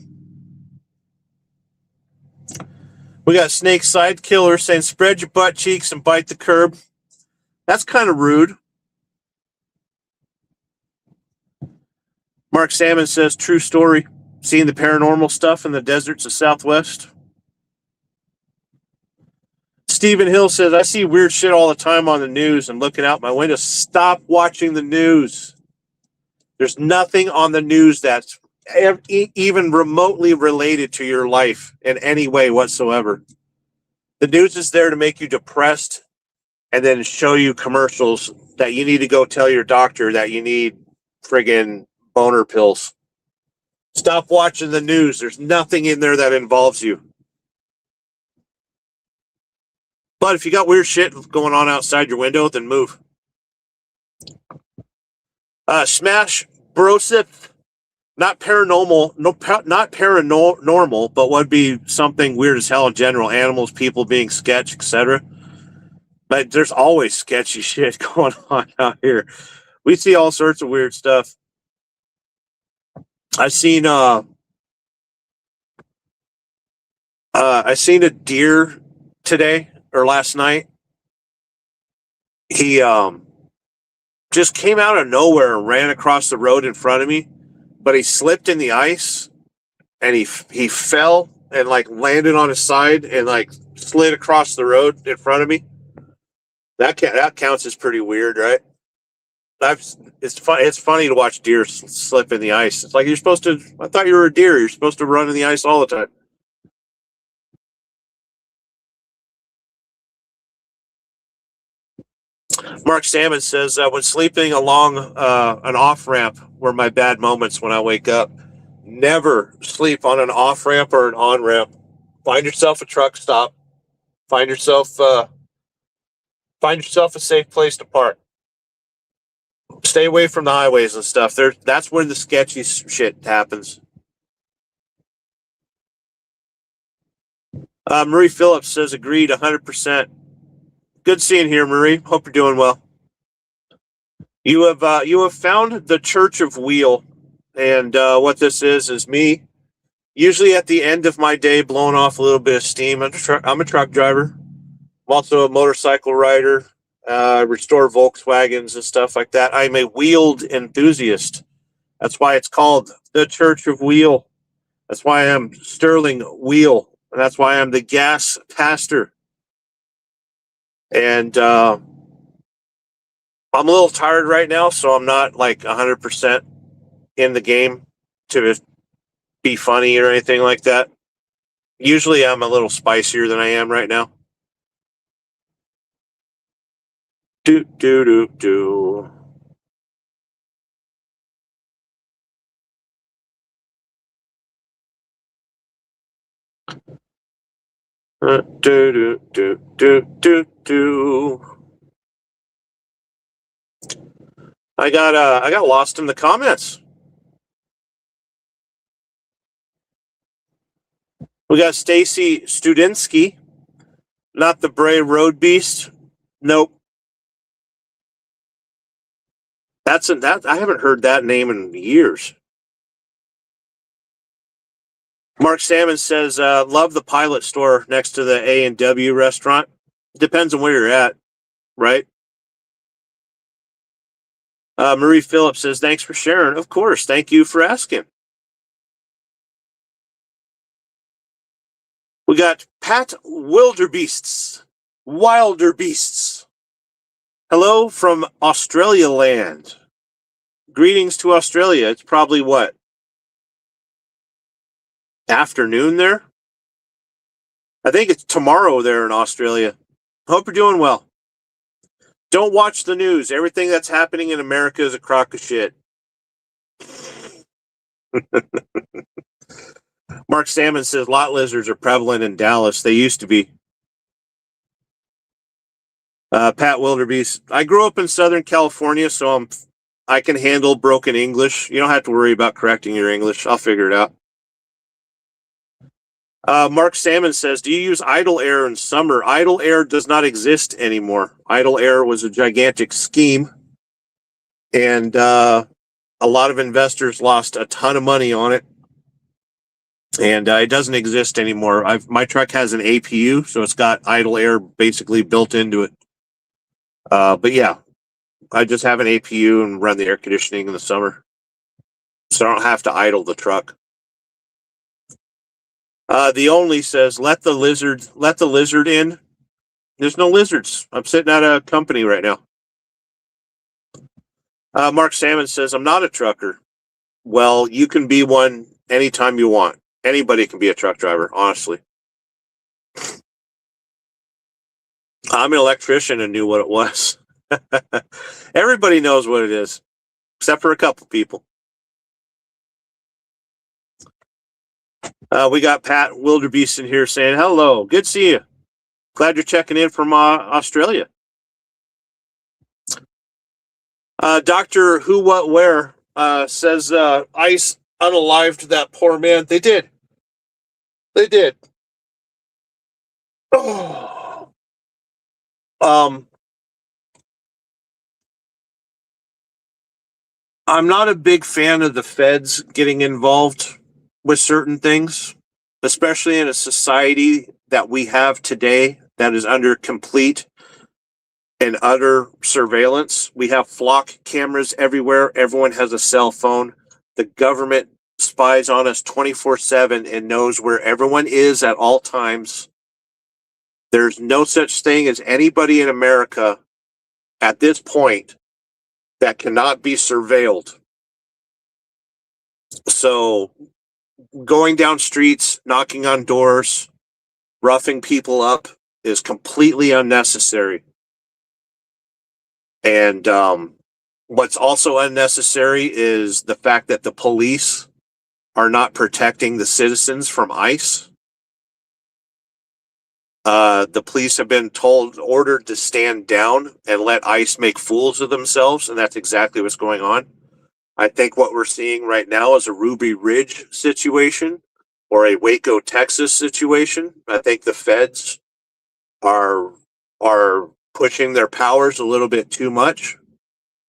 We got Snake Side Killer saying, spread your butt cheeks and bite the curb. That's kind of rude. Mark Salmon says, true story. Seeing the paranormal stuff in the deserts of Southwest. Stephen Hill says, I see weird shit all the time on the news and looking out my window. Stop watching the news. There's nothing on the news that's even remotely related to your life in any way whatsoever. The news is there to make you depressed and then show you commercials that you need to go tell your doctor that you need friggin' boner pills. Stop watching the news. There's nothing in there that involves you. But if you got weird shit going on outside your window, then move. Smash Brosif, not paranormal, not paranormal, but would be something weird as hell in general. Animals, people being sketch, etc. But there's always sketchy shit going on out here. We see all sorts of weird stuff. I seen a deer today or last night. He just came out of nowhere and ran across the road in front of me, but he slipped in the ice and he fell and like landed on his side and like slid across the road in front of me. That counts as pretty weird, right? It's funny to watch deer slip in the ice. It's like you're supposed to. I thought you were a deer. You're supposed to run in the ice all the time. Mark Salmon says, when sleeping along an off-ramp were my bad moments when I wake up. Never sleep on an off-ramp or an on-ramp. Find yourself a truck stop. Find yourself a safe place to park. Stay away from the highways and stuff. That's where the sketchy shit happens. Marie Phillips says, agreed 100%. Good seeing here, Marie. Hope you're doing well. You have found the Church of Wheel, and what this is me usually at the end of my day blowing off a little bit of steam. I'm a truck driver. I'm also a motorcycle rider. Restore Volkswagens and stuff like that. I'm a wheeled enthusiast. That's why it's called the Church of Wheel. That's why I'm Sterling Wheel, and that's why I'm the gas pastor. And I'm a little tired right now, so I'm not like 100% in the game to be funny or anything like that. Usually I'm a little spicier than I am right now. Do. I got lost in the comments. We got Stacy Studinsky, not the Bray Road Beast. Nope. I haven't heard that name in years. Mark Salmon says, love the Pilot store next to the A&W restaurant. Depends on where you're at, right? Marie Phillips says, thanks for sharing. Of course. Thank you for asking. We got Pat Wilderbeasts. Hello from Australia land. Greetings to Australia. It's probably what? Afternoon there? I think it's tomorrow there in Australia. Hope you're doing well. Don't watch the news. Everything that's happening in America is a crock of shit. Mark Salmon says lot lizards are prevalent in Dallas. They used to be. Pat Wilderbeest. I grew up in Southern California, so I can handle broken English. You don't have to worry about correcting your English. I'll figure it out. Mark Salmon says, do you use idle air in summer? Idle air does not exist anymore. Idle air was a gigantic scheme, and a lot of investors lost a ton of money on it, and it doesn't exist anymore. My truck has an APU, so it's got idle air basically built into it. But yeah, I just have an APU and run the air conditioning in the summer, so I don't have to idle the truck. The Only says, let the lizard in. There's no lizards. I'm sitting at a company right now. Mark Salmon says, I'm not a trucker. Well, you can be one anytime you want. Anybody can be a truck driver, honestly. I'm an electrician and knew what it was. Everybody knows what it is, except for a couple people. We got Pat Wilderbeest in here saying, hello, good to see you. Glad you're checking in from Australia. Dr. Who, What, Where says ICE unalived that poor man. They did. Oh. I'm not a big fan of the feds getting involved with certain things, especially in a society that we have today that is under complete and utter surveillance. We have flock cameras everywhere. Everyone has a cell phone. The government spies on us 24/7 and knows where everyone is at all times. There's no such thing as anybody in America at this point that cannot be surveilled. So going down streets, knocking on doors, roughing people up is completely unnecessary. And what's also unnecessary is the fact that the police are not protecting the citizens from ICE. The police have been ordered to stand down and let ICE make fools of themselves, and that's exactly what's going on. I think what we're seeing right now is a Ruby Ridge situation or a Waco, Texas situation. I think the feds are pushing their powers a little bit too much,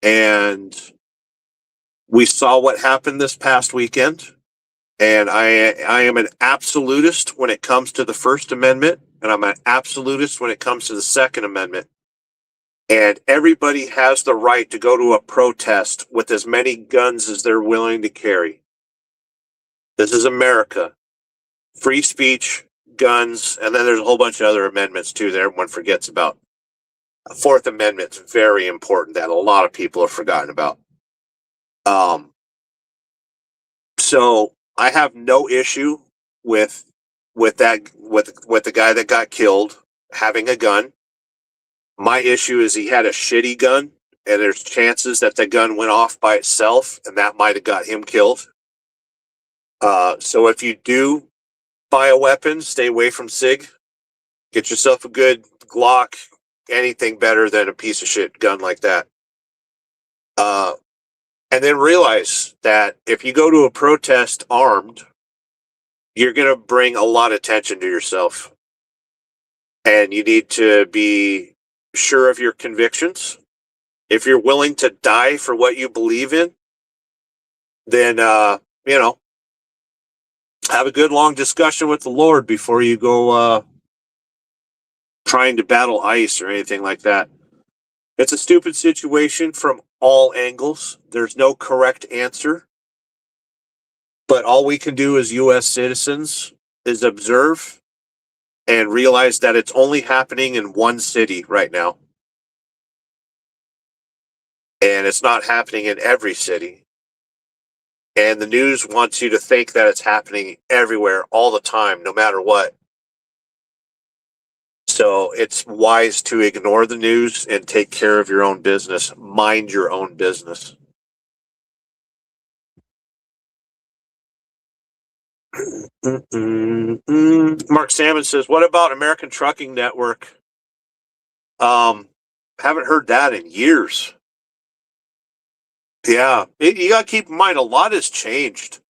and we saw what happened this past weekend. And I am an absolutist when it comes to the First Amendment, and I'm an absolutist when it comes to the Second Amendment. And everybody has the right to go to a protest with as many guns as they're willing to carry. This is America. Free speech, guns, and then there's a whole bunch of other amendments too that everyone forgets about. The Fourth Amendment's very important that a lot of people have forgotten about. So I have no issue with the guy that got killed having a gun. My issue is he had a shitty gun, and there's chances that the gun went off by itself, and that might have got him killed. So if you do buy a weapon, stay away from SIG. Get yourself a good Glock. Anything better than a piece of shit gun like that. And then realize that if you go to a protest armed, you're going to bring a lot of attention to yourself. And you need to be sure of your convictions. If you're willing to die for what you believe in, then, have a good long discussion with the Lord before you go trying to battle ICE or anything like that. It's a stupid situation from all angles. There's no correct answer. But all we can do as U.S. citizens is observe and realize that it's only happening in one city right now. And it's not happening in every city. And the news wants you to think that it's happening everywhere all the time, no matter what. So it's wise to ignore the news and take care of your own business. Mind your own business. Mark Salmon says, what about American Trucking Network? Haven't heard that in years. Yeah, you got to keep in mind, a lot has changed.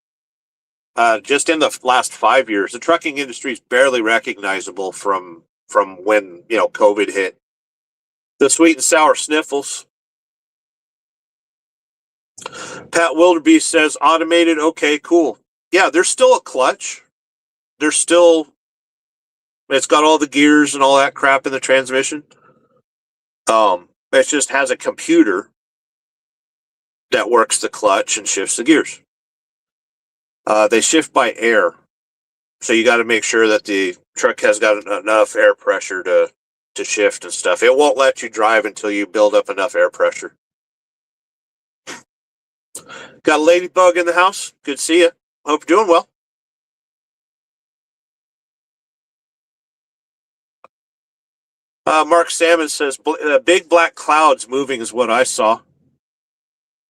Just in the last 5 years, the trucking industry is barely recognizable from when, COVID hit. The sweet and sour sniffles. Pat Wildebeest says, automated, okay, cool. Yeah, there's still a clutch. It's got all the gears and all that crap in the transmission. It just has a computer that works the clutch and shifts the gears. They shift by air. So you got to make sure that the truck has got enough air pressure to shift and stuff. It won't let you drive until you build up enough air pressure. Got a ladybug in the house. Good to see you. Hope you're doing well. Mark Salmon says, big black clouds moving is what I saw.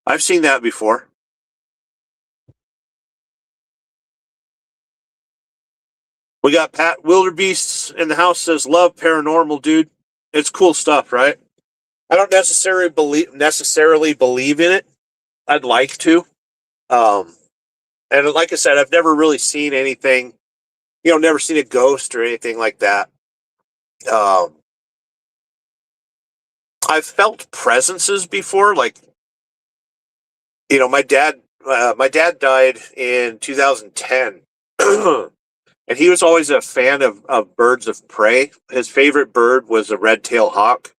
I've seen that before. We got Pat Wildebeest in the house says, love paranormal, dude. It's cool stuff, right? I don't necessarily believe in it. I'd like to. And like I said, I've never really seen anything, never seen a ghost or anything like that. I've felt presences before, like, my dad died in 2010. And he was always a fan of birds of prey. His favorite bird was a red-tailed hawk.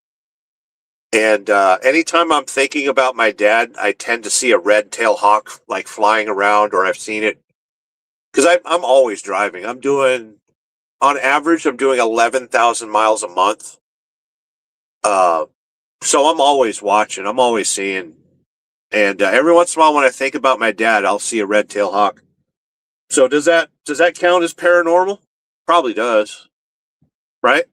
And anytime I'm thinking about my dad, I tend to see a red-tailed hawk like flying around, or I've seen it. Because I'm always driving. On average, I'm doing 11,000 miles a month. So I'm always watching. I'm always seeing. And every once in a while, when I think about my dad, I'll see a red-tailed hawk. So does that count as paranormal? Probably does, right?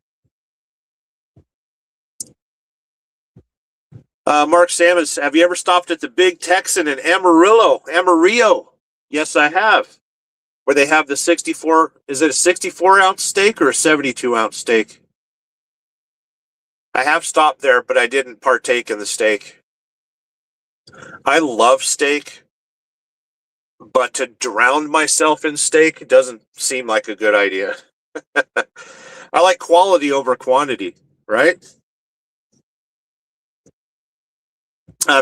Mark Samus, have you ever stopped at the Big Texan in Amarillo? Yes, I have. Where they have the 64, is it a 64 ounce steak or a 72 ounce steak? I have stopped there, but I didn't partake in the steak. I love steak, but to drown myself in steak doesn't seem like a good idea. I like quality over quantity, right?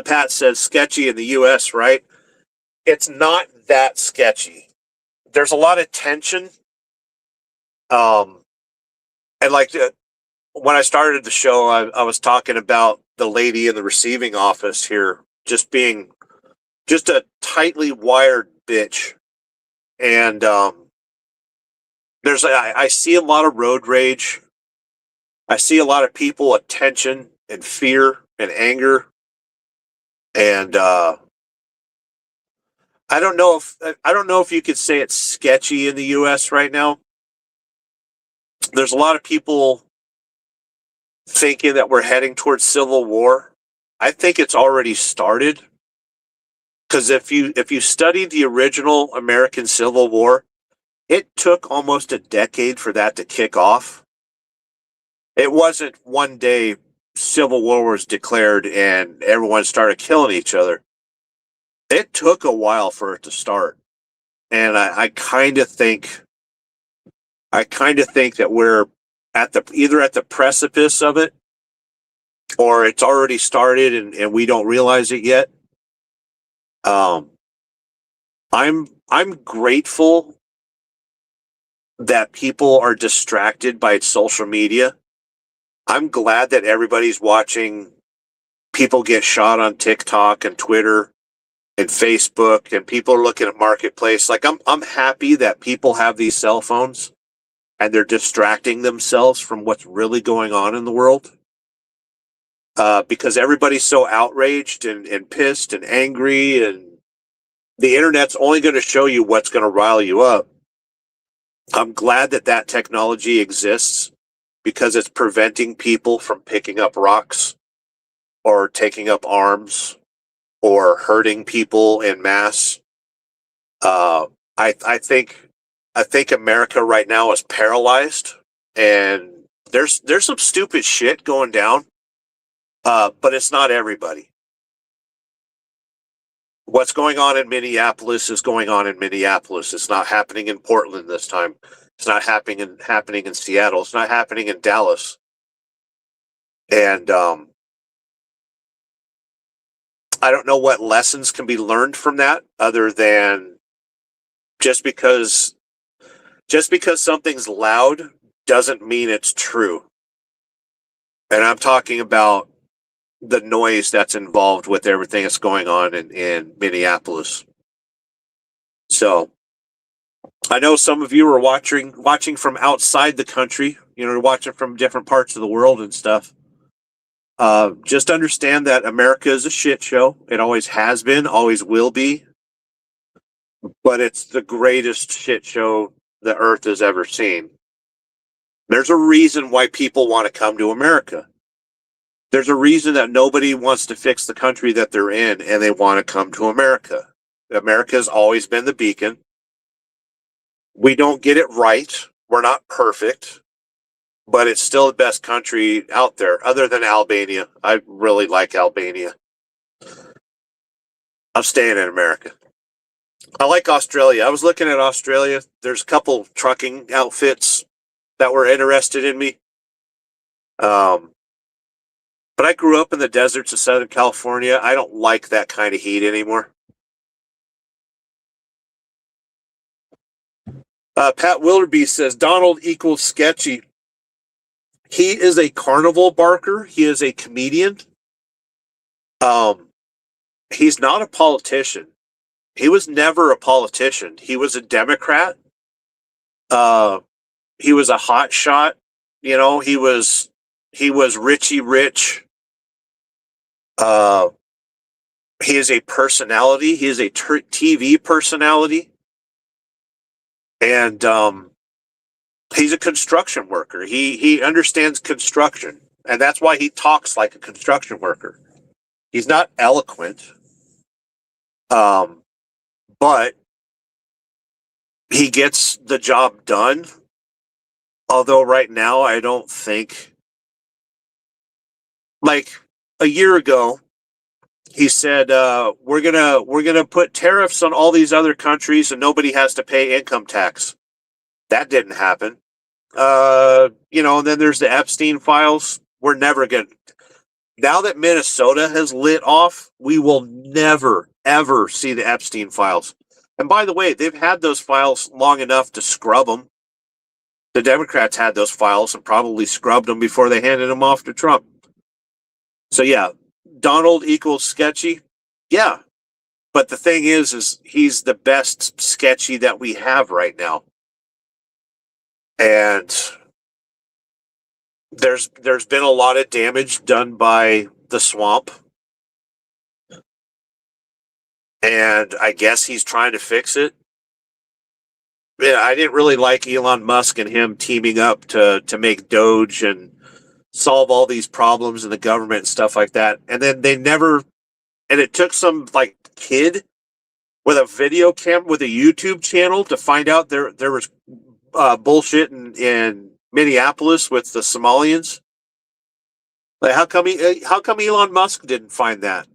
Pat says sketchy in the U.S., right? It's not that sketchy. There's a lot of tension. And like when I started the show, I was talking about the lady in the receiving office here just being just a tightly wired bitch. And I see a lot of road rage. I see a lot of people at tension and fear and anger. And I don't know if you could say it's sketchy in the U.S. right now. There's a lot of people thinking that we're heading towards civil war. I think it's already started. Because if you study the original American Civil War, it took almost a decade for that to kick off. It wasn't one day Civil War was declared and everyone started killing each other. It took a while for it to start. And I kind of think that we're either at the precipice of it or it's already started and we don't realize it yet. I'm grateful that people are distracted by social media. I'm glad that everybody's watching people get shot on TikTok and Twitter and Facebook, and people are looking at Marketplace. Like I'm happy that people have these cell phones and they're distracting themselves from what's really going on in the world. Because everybody's so outraged and pissed and angry, and the internet's only going to show you what's going to rile you up. I'm glad that technology exists because it's preventing people from picking up rocks or taking up arms or hurting people en masse. I think America right now is paralyzed, and there's some stupid shit going down, but it's not everybody. What's going on in Minneapolis is going on in Minneapolis. It's not happening in Portland this time. It's not happening in Seattle. It's not happening in Dallas. And I don't know what lessons can be learned from that other than just because something's loud doesn't mean it's true. And I'm talking about the noise that's involved with everything that's going on in Minneapolis. So I know some of you are watching from outside the country, watching from different parts of the world and stuff. Just understand that America is a shit show. It always has been, always will be. But it's the greatest shit show the earth has ever seen. There's a reason why people want to come to America. There's a reason that nobody wants to fix the country that they're in and they want to come to America. America has always been the beacon. We don't get it right. We're not perfect, but it's still the best country out there other than Albania. I really like Albania. I'm staying in America. I like Australia. I was looking at Australia. There's a couple trucking outfits that were interested in me. But I grew up in the deserts of Southern California. I don't like that kind of heat anymore. Pat Wilderby says Donald equals sketchy. He is a carnival barker. He is a comedian. He's not a politician. He was never a politician. He was a Democrat. He was a hot shot. He was Richie Rich. He is a personality. He is a TV personality. And he's a construction worker. He understands construction. And that's why he talks like a construction worker. He's not eloquent, but he gets the job done. Although right now, I don't think, like a year ago, he said we're gonna put tariffs on all these other countries and nobody has to pay income tax. That didn't happen. And then there's the Epstein files. We're never gonna. Now that Minnesota has lit off, we will never ever see the Epstein files. And by the way, they've had those files long enough to scrub them. The Democrats had those files and probably scrubbed them before they handed them off to Trump. So yeah, Donald equals sketchy. Yeah. But the thing is he's the best sketchy that we have right now. And there's been a lot of damage done by the swamp. And I guess he's trying to fix it. Yeah, I didn't really like Elon Musk and him teaming up to make Doge and solve all these problems in the government and stuff like that. And then and it took some like kid with a video cam with a YouTube channel to find out there was bullshit in Minneapolis with the Somalians. Like how come Elon Musk didn't find that?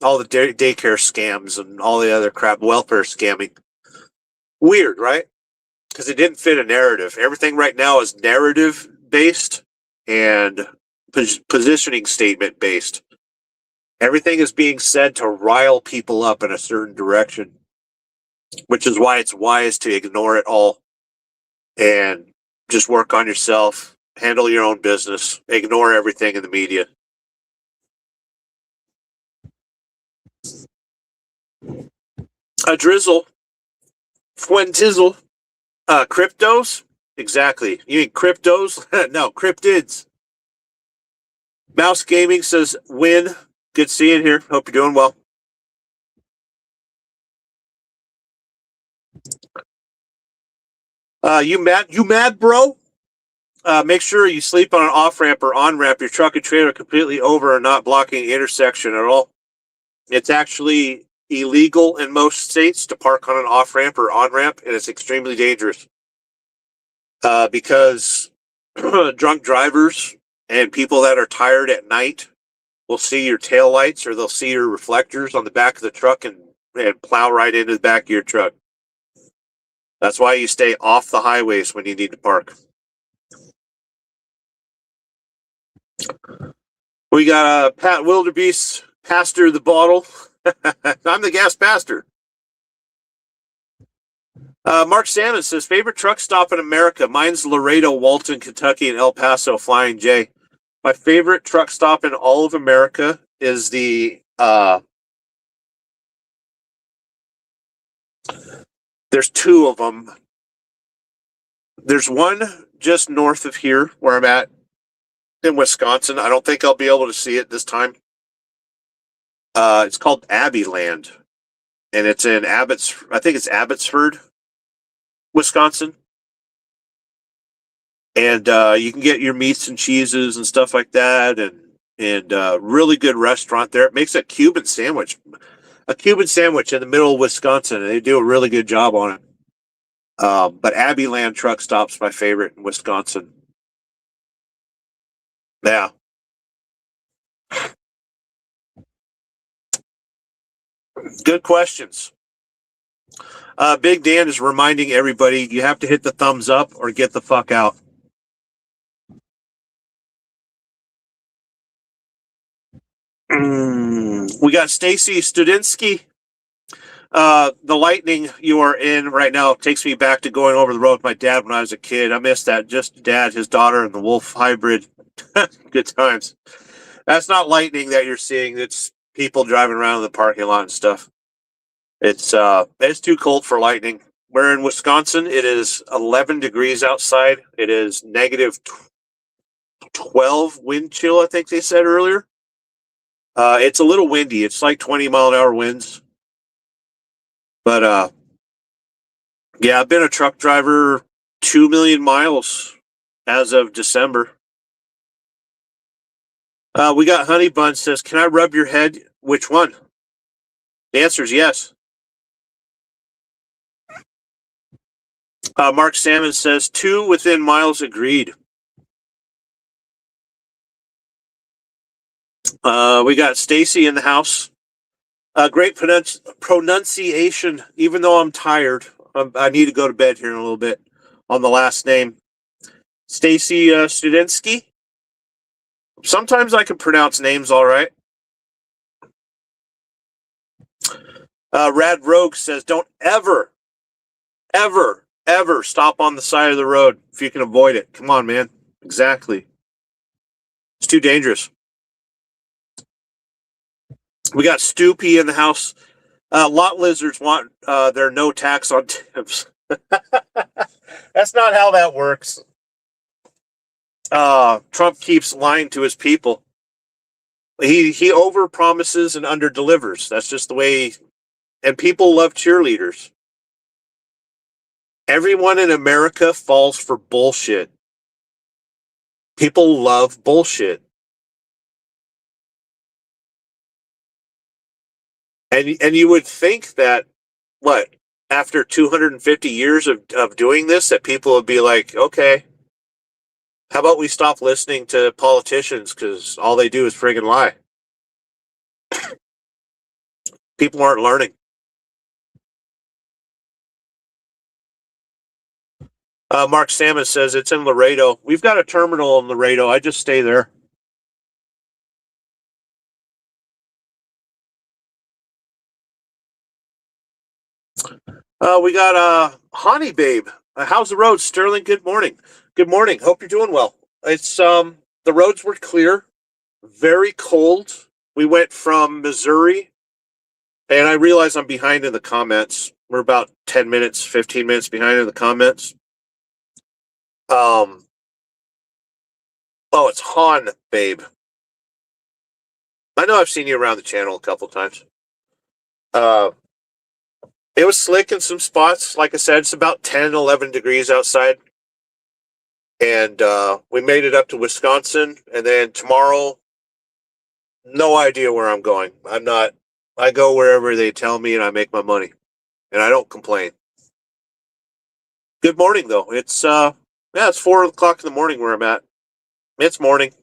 All the daycare scams and all the other crap, welfare scamming. Weird, right? Because it didn't fit a narrative. Everything right now is narrative based and positioning statement based. Everything is being said to rile people up in a certain direction, which is why it's wise to ignore it all and just work on yourself, handle your own business, ignore everything in the media. A drizzle. Fuentizzle. Cryptos? Exactly. You mean cryptos? No, cryptids. Mouse Gaming says, win. Good seeing here. Hope you're doing well. You mad, bro? Make sure you sleep on an off-ramp or on-ramp. Your truck and trailer completely over and not blocking the intersection at all. It's actually illegal in most states to park on an off-ramp or on-ramp, and it's extremely dangerous because drunk drivers and people that are tired at night will see your taillights or they'll see your reflectors on the back of the truck and plow right into the back of your truck. That's why you stay off the highways when you need to park. We got Pat Wildebeest, Pastor the Bottle. I'm the gas pastor. Mark Salmon says, favorite truck stop in America. Mine's Laredo, Walton, Kentucky, and El Paso, Flying J. My favorite truck stop in all of America is the there's two of them. There's one just north of here where I'm at in Wisconsin. I don't think I'll be able to see it this time. It's called Abbeyland, and it's in Abbotsford, Wisconsin. And you can get your meats and cheeses and stuff like that, and really good restaurant there. It makes a Cuban sandwich in the middle of Wisconsin, and they do a really good job on it. But Abbeyland truck stop's my favorite in Wisconsin. Yeah. Good questions. Big Dan is reminding everybody you have to hit the thumbs up or get the fuck out. We got Stacy Studinsky. The lightning you are in right now takes me back to going over the road with my dad when I was a kid. I miss that. Just dad, his daughter, and the wolf hybrid. Good times. That's not lightning that you're seeing. It's people driving around in the parking lot and stuff. It's too cold for lightning. We're in Wisconsin. It is 11 degrees outside. It is negative 12 wind chill, I think they said earlier. It's a little windy. It's like 20-mile-an-hour winds. But yeah, I've been a truck driver 2 million miles as of December. We got Honey Bun says, "Can I rub your head?" Which one? The answer is yes. Mark Salmon says, 2 within miles agreed. We got Stacy in the house. Great pronunciation, even though I'm tired. I need to go to bed here in a little bit on the last name. Stacy Studinsky. Sometimes I can pronounce names all right. Rad Rogue says, "Don't ever, ever, ever stop on the side of the road if you can avoid it." Come on, man. Exactly. It's too dangerous. We got Stoopy in the house. Lot lizards want their no tax on tips. That's not how that works. Trump keeps lying to his people. He over promises and under delivers. That's just the way. And people love cheerleaders. Everyone in America falls for bullshit. People love bullshit. And you would think that, what, after 250 years of doing this, that people would be like, okay, how about we stop listening to politicians because all they do is friggin' lie. People aren't learning. Mark Salmon says it's in Laredo. We've got a terminal in Laredo. I just stay there. We got Honey Babe. How's the road, Sterling? Good morning. Good morning. Hope you're doing well. It's the roads were clear, very cold. We went from Missouri, and I realize I'm behind in the comments. We're about 10 minutes, 15 minutes behind in the comments. Oh, it's Han Babe. I know I've seen you around the channel a couple times. It was slick in some spots. Like I said, it's about 10, 11 degrees outside. And we made it up to Wisconsin. And then tomorrow, no idea where I'm going. I go wherever they tell me and I make my money. And I don't complain. Good morning, though. It's 4 o'clock in the morning where I'm at. It's morning.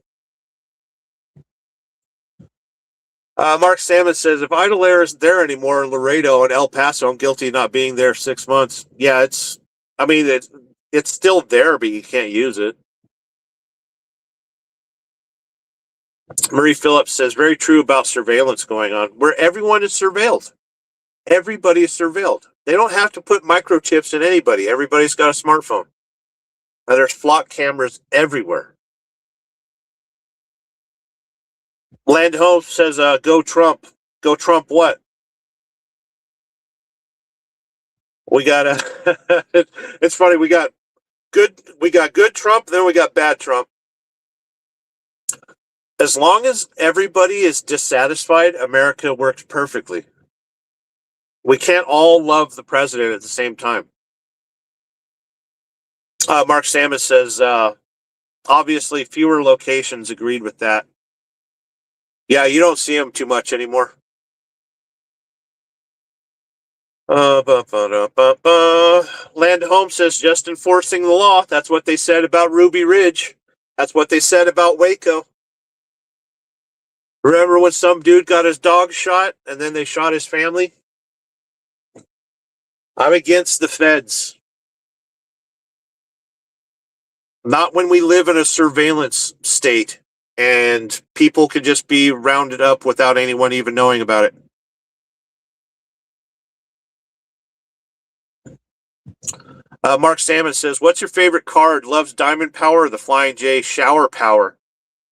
Mark Salmon says, if Idle Air isn't there anymore in Laredo and El Paso, I'm guilty of not being there 6 months. Yeah, it's still there, but you can't use it. Marie Phillips says, very true about surveillance going on, where everyone is surveilled. Everybody is surveilled. They don't have to put microchips in anybody. Everybody's got a smartphone. And there's flock cameras everywhere. Landholm says, go Trump. Go Trump what? We got it's funny, we got good Trump, then we got bad Trump. As long as everybody is dissatisfied, America works perfectly. We can't all love the president at the same time. Mark Salmon says, obviously fewer locations, agreed with that. Yeah, you don't see them too much anymore. Land Home says, just enforcing the law. That's what they said about Ruby Ridge. That's what they said about Waco. Remember when some dude got his dog shot and then they shot his family? I'm against the feds. Not when we live in a surveillance state and people can just be rounded up without anyone even knowing about it. Mark Salmon says, what's your favorite card? Loves Diamond Power or the Flying J Shower Power?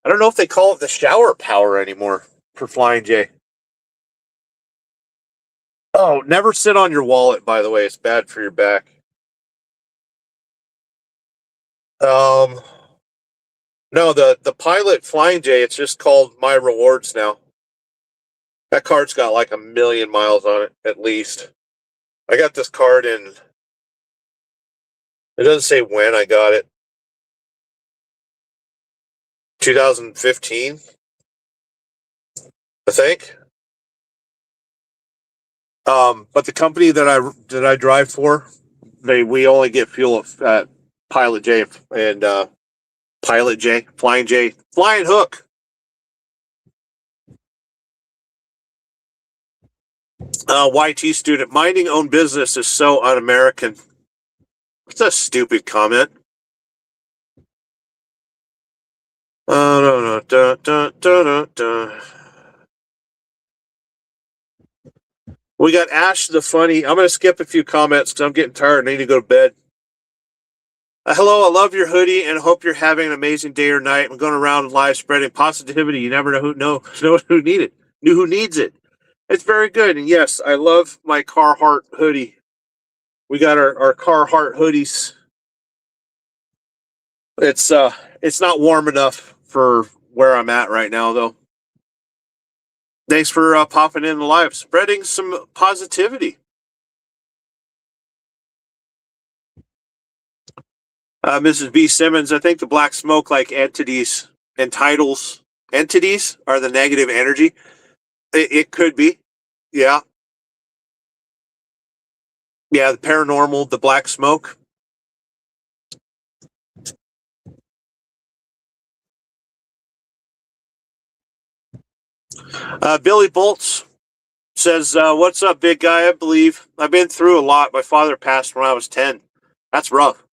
I don't know if they call it the Shower Power anymore for Flying J. Oh, never sit on your wallet, by the way. It's bad for your back. No, the Pilot Flying J, it's just called My Rewards now. That card's got like 1 million miles on it, at least. I got this card in... It doesn't say when I got it. 2015. I think. But the company that I drive for, we only get fuel at Pilot J and Flying J, Flying Hook. YT student, minding own business is so un-American. It's a stupid comment. We got Ash the Funny. I'm going to skip a few comments because I'm getting tired and I need to go to bed. Hello, I love your hoodie and hope you're having an amazing day or night. I'm going around live spreading positivity. You never know who needs it. It's very good. And yes, I love my Carhartt hoodie. We got our Carhartt hoodies. It's not warm enough for where I'm at right now, though. Thanks for popping in the live, spreading some positivity. Mrs. B. Simmons, I think the black smoke like entities are the negative energy. It could be. Yeah. Yeah, the paranormal, the black smoke. Billy Bolts says, what's up, big guy? I believe I've been through a lot. My father passed when I was 10. That's rough.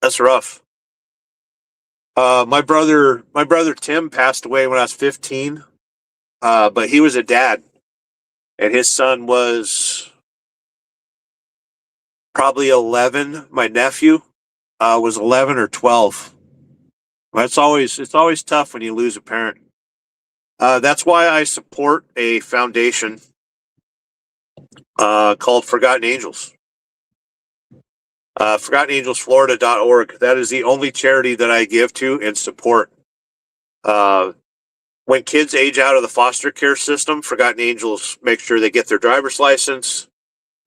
That's rough. My brother Tim passed away when I was 15. But he was a dad. And his son was probably 11. My nephew was 11 or 12. It's always tough when you lose a parent. That's why I support a foundation called Forgotten Angels. ForgottenAngelsFlorida.org. That is the only charity that I give to and support. When kids age out of the foster care system, Forgotten Angels make sure they get their driver's license.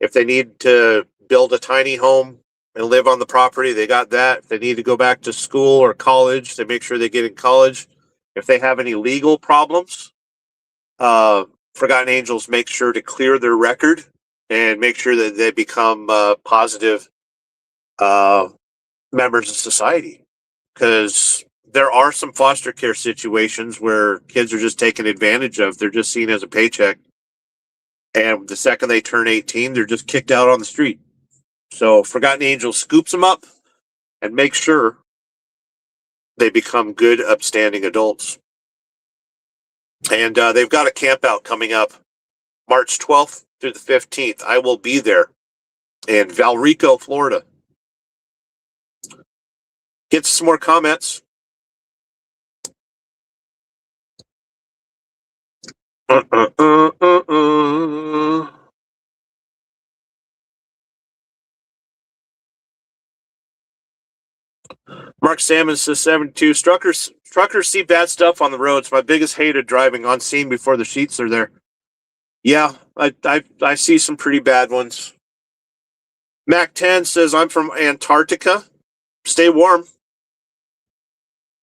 If they need to build a tiny home and live on the property, they got that. If they need to go back to school or college, they make sure they get in college. If they have any legal problems, Forgotten Angels make sure to clear their record and make sure that they become positive members of society. Because there are some foster care situations where kids are just taken advantage of. They're just seen as a paycheck. And the second they turn 18, they're just kicked out on the street. So Forgotten Angels scoops them up and makes sure they become good, upstanding adults. And they've got a camp out coming up March 12th through the 15th. I will be there in Valrico, Florida. Get some more comments. Mark Salmon says 72. Truckers see bad stuff on the roads. My biggest hate of driving on scene before the sheets are there. Yeah, I see some pretty bad ones. Mac 10 says I'm from Antarctica. Stay warm.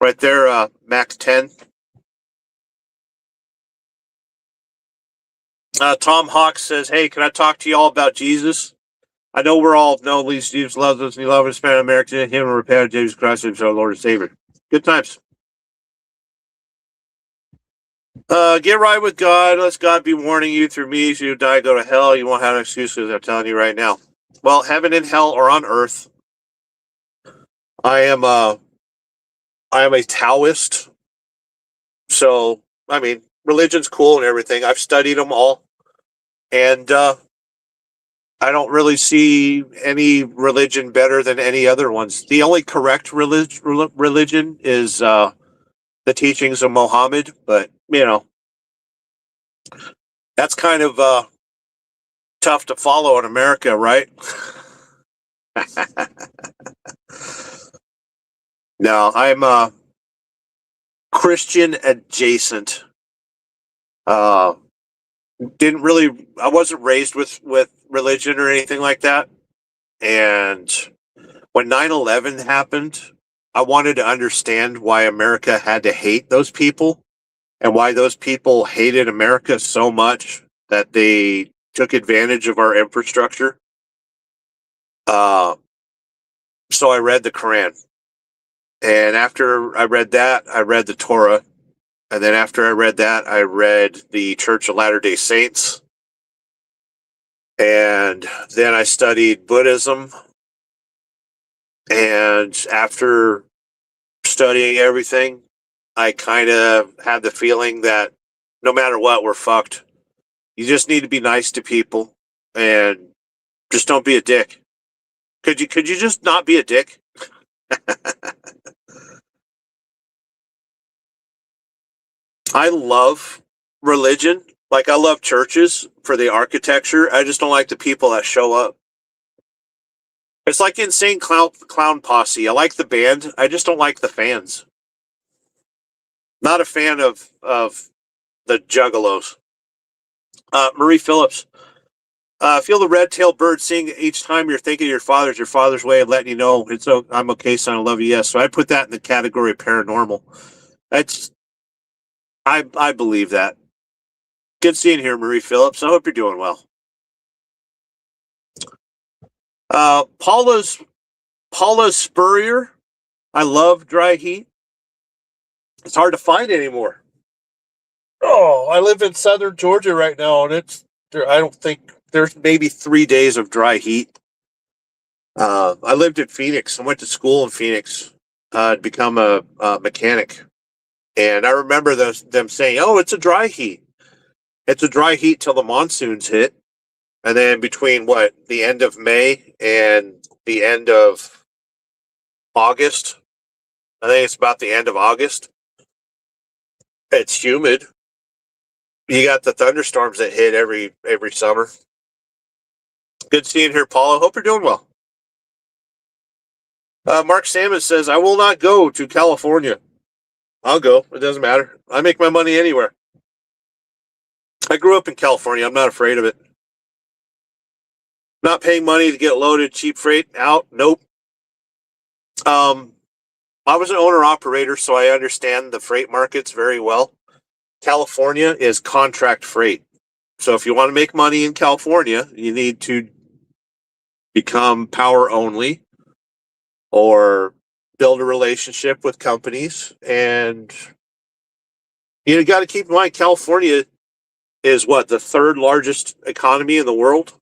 Right there, Mac 10. Tom Hawks says, hey, can I talk to you all about Jesus? I know we're all know at least Jesus loves us and he loves us, Spanish American, him and repent Jesus Christ, who's our Lord and Savior. Good times. Get right with God. Let God be warning you through me. So you die, go to hell. You won't have an excuse because I'm telling you right now. Well, heaven and hell are on earth. I am a Taoist. So, I mean, religion's cool and everything. I've studied them all. And I don't really see any religion better than any other ones. The only correct religion is the teachings of Muhammad, but, you know, that's kind of tough to follow in America, right? No, I'm Christian adjacent. I wasn't raised with religion or anything like that. And when 9/11 happened, I wanted to understand why America had to hate those people. and why those people hated America so much that they took advantage of our infrastructure. So I read the Quran. And after I read that, I read the Torah. And then after I read that, I read the Church of Latter-day Saints. And then I studied Buddhism. And after studying everything, I kind of had the feeling that no matter what, we're fucked. You just need to be nice to people and just don't be a dick. Could you just not be a dick? I love religion. Like, I love churches for the architecture. I just don't like the people that show up. It's like Insane Clown Posse. I like the band. I just don't like the fans. Not a fan of the Juggalos. Marie Phillips. Feel the red-tailed bird sing each time you're thinking your father's way of letting you know I'm okay, son, I love you, yes. So I put that in the category of paranormal. I believe that. Good seeing you here, Marie Phillips. I hope you're doing well. Paula Spurrier. I love dry heat. It's hard to find anymore. Oh, I live in southern Georgia right now, and I don't think there's maybe 3 days of dry heat. I lived in Phoenix. I went to school in Phoenix to become a mechanic. And I remember them saying, oh, it's a dry heat. It's a dry heat till the monsoons hit. And then between the end of May and the end of August, I think it's about the end of August, it's humid. You got the thunderstorms that hit every summer. Good seeing here, Paula. Hope you're doing well. Mark Salmon says, I will not go to California. I'll go. It doesn't matter. I make my money anywhere. I grew up in California. I'm not afraid of it. Not paying money to get loaded, cheap freight out. Nope. I was an owner-operator, so I understand the freight markets very well. California is contract freight. So if you want to make money in California, you need to become power only or build a relationship with companies. And you got to keep in mind, California is the third largest economy in the world.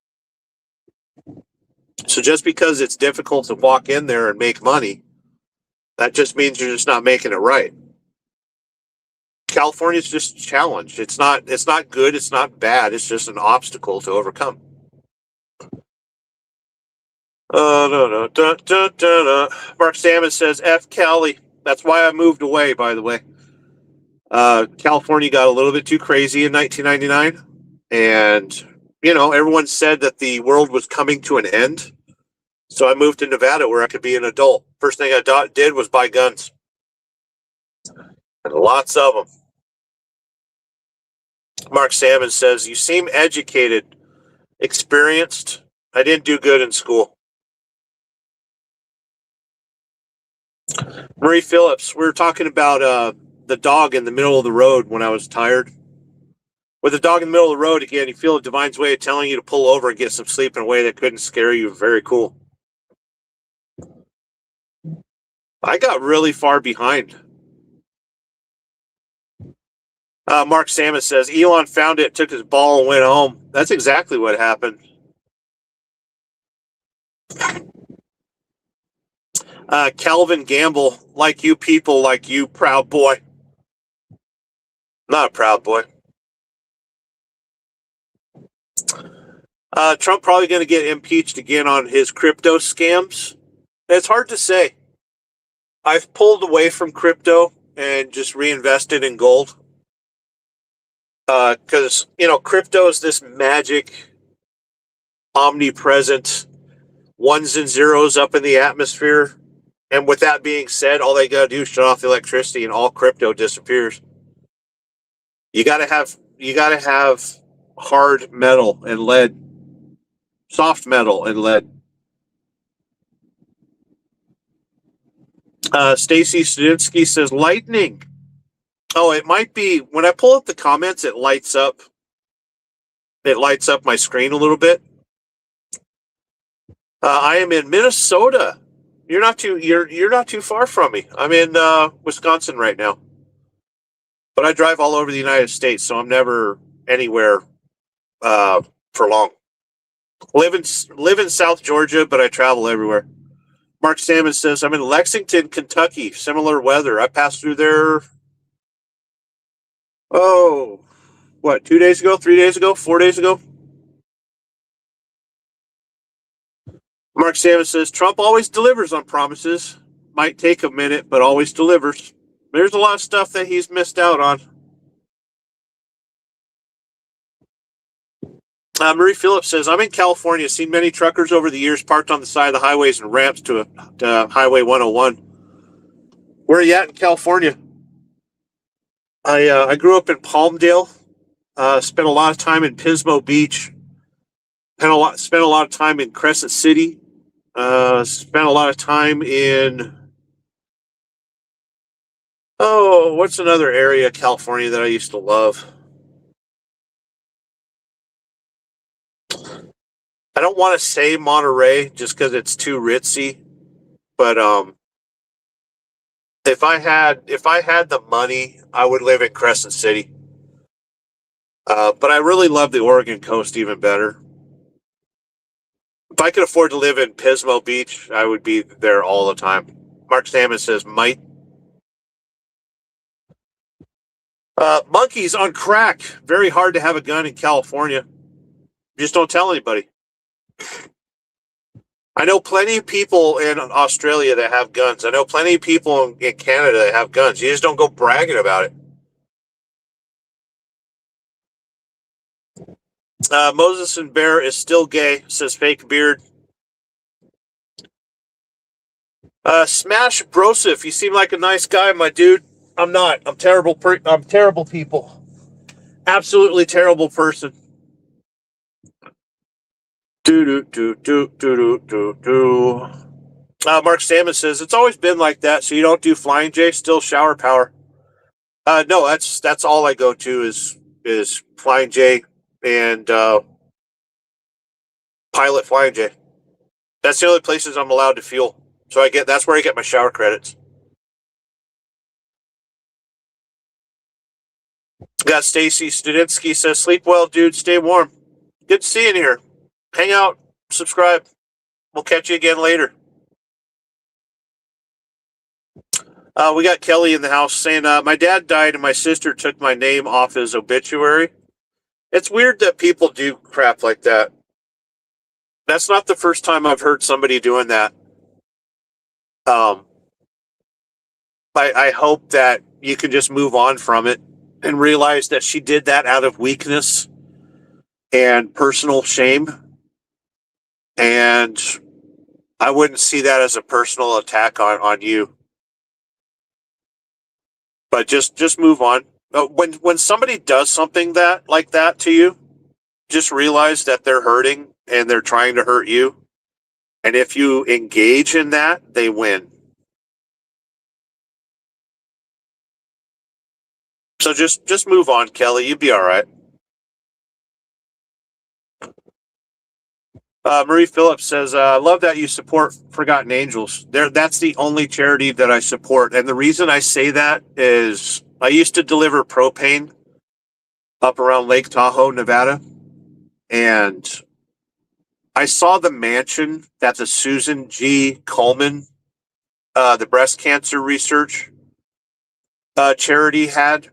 So just because it's difficult to walk in there and make money, that just means you're just not making it right. California's just a challenge. It's not good. It's not bad. It's just an obstacle to overcome. No. Mark Salmon says, F Cali. That's why I moved away, by the way. California got a little bit too crazy in 1999. And, everyone said that the world was coming to an end. So I moved to Nevada where I could be an adult. First thing I did was buy guns. And lots of them. Mark Salmon says, you seem educated, experienced. I didn't do good in school. Marie Phillips, we were talking about the dog in the middle of the road when I was tired. With the dog in the middle of the road, again, you feel a divine's way of telling you to pull over and get some sleep in a way that couldn't scare you. Very cool. I got really far behind. Mark Salmon says, Elon found it, took his ball, and went home. That's exactly what happened. Calvin Gamble, like you people, like you, proud boy. Not a proud boy. Trump probably going to get impeached again on his crypto scams. It's hard to say. I've pulled away from crypto and just reinvested in gold. Because, crypto is this magic, omnipresent, ones and zeros up in the atmosphere. And with that being said, all they got to do is shut off the electricity and all crypto disappears. You got to have hard metal and lead, soft metal and lead. Stacy Studinsky says, lightning. Oh, it might be when I pull up the comments, it lights up. It lights up my screen a little bit. I am in Minnesota. You're not too far from me. I'm in Wisconsin right now. But I drive all over the United States, so I'm never anywhere for long. Live in South Georgia, but I travel everywhere. Mark Salmon says, I'm in Lexington, Kentucky. Similar weather. I passed through there, 2 days ago, 3 days ago, 4 days ago? Mark Salmon says, Trump always delivers on promises. Might take a minute, but always delivers. There's a lot of stuff that he's missed out on. Marie Phillips says, I'm in California. Seen many truckers over the years parked on the side of the highways and ramps to Highway 101. Where are you at in California? I grew up in Palmdale. Spent a lot of time in Pismo Beach. Spent a lot of time in Crescent City. Spent a lot of time in what's another area of California that I used to love? I don't want to say Monterey just because it's too ritzy, but if I had the money, I would live in Crescent City. But I really love the Oregon coast even better. If I could afford to live in Pismo Beach, I would be there all the time. Mark Salmon says, might. Monkeys on crack. Very hard to have a gun in California. Just don't tell anybody. I know plenty of people in Australia that have guns. I know plenty of people in Canada that have guns. You just don't go bragging about it. Moses and Bear is still gay, says Fake Beard. Smash Brosif, you seem like a nice guy, my dude. I'm not. I'm terrible. I'm terrible people. Absolutely terrible person. Mark Salmon says it's always been like that. So you don't do Flying J, still shower power. No, that's all I go to is Flying J and Pilot Flying J. That's the only places I'm allowed to fuel. So that's where I get my shower credits. Got Stacy Studitsky says, sleep well, dude. Stay warm. Good to see you in here. Hang out. Subscribe. We'll catch you again later. We got Kelly in the house saying, my dad died and my sister took my name off his obituary. It's weird that people do crap like that. That's not the first time I've heard somebody doing that. I hope that you can just move on from it and realize that she did that out of weakness and personal shame. And I wouldn't see that as a personal attack on you. But just move on. When somebody does something like that to you, just realize that they're hurting and they're trying to hurt you. And if you engage in that, they win. So just move on, Kelly. You'd be all right. Marie Phillips says, I love that you support Forgotten Angels. That's the only charity that I support. And the reason I say that is I used to deliver propane up around Lake Tahoe, Nevada. And I saw the mansion that the Susan G. Komen, the breast cancer research charity had.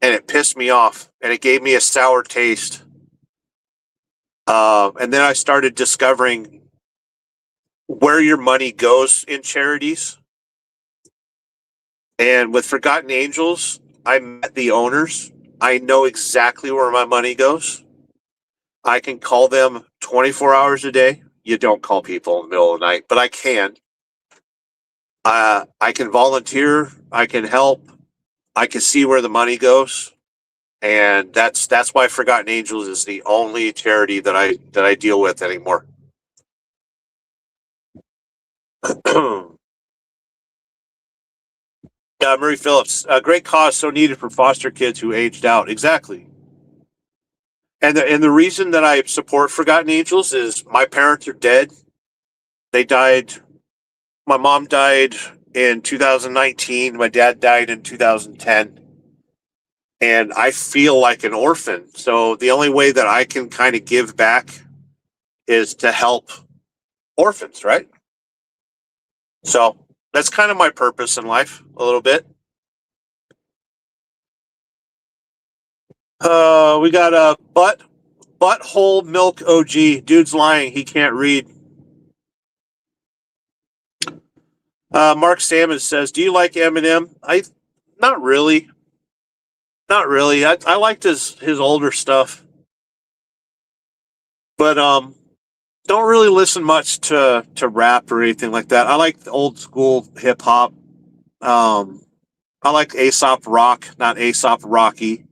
And it pissed me off. And it gave me a sour taste. And then I started discovering where your money goes in charities. And with Forgotten Angels, I met the owners. I know exactly where my money goes. I can call them 24 hours a day. You don't call people in the middle of the night, but I can. I can volunteer. I can help. I can see where the money goes. And that's why Forgotten Angels is the only charity that I deal with anymore. Murray Phillips, a great cause so needed for foster kids who aged out. Exactly. And the reason that I support Forgotten Angels is my parents are dead. They died. My mom died in 2019. My dad died in 2010. And I feel like an orphan. So the only way that I can kind of give back is to help orphans, right? So that's kind of my purpose in life, a little bit. We got a butthole milk OG. Dude's lying. He can't read. Mark Salmon says, "Do you like Eminem?" Not really. Not really. I liked his older stuff, but don't really listen much to rap or anything like that. I like the old school hip hop. I like Aesop Rock, not Aesop Rocky.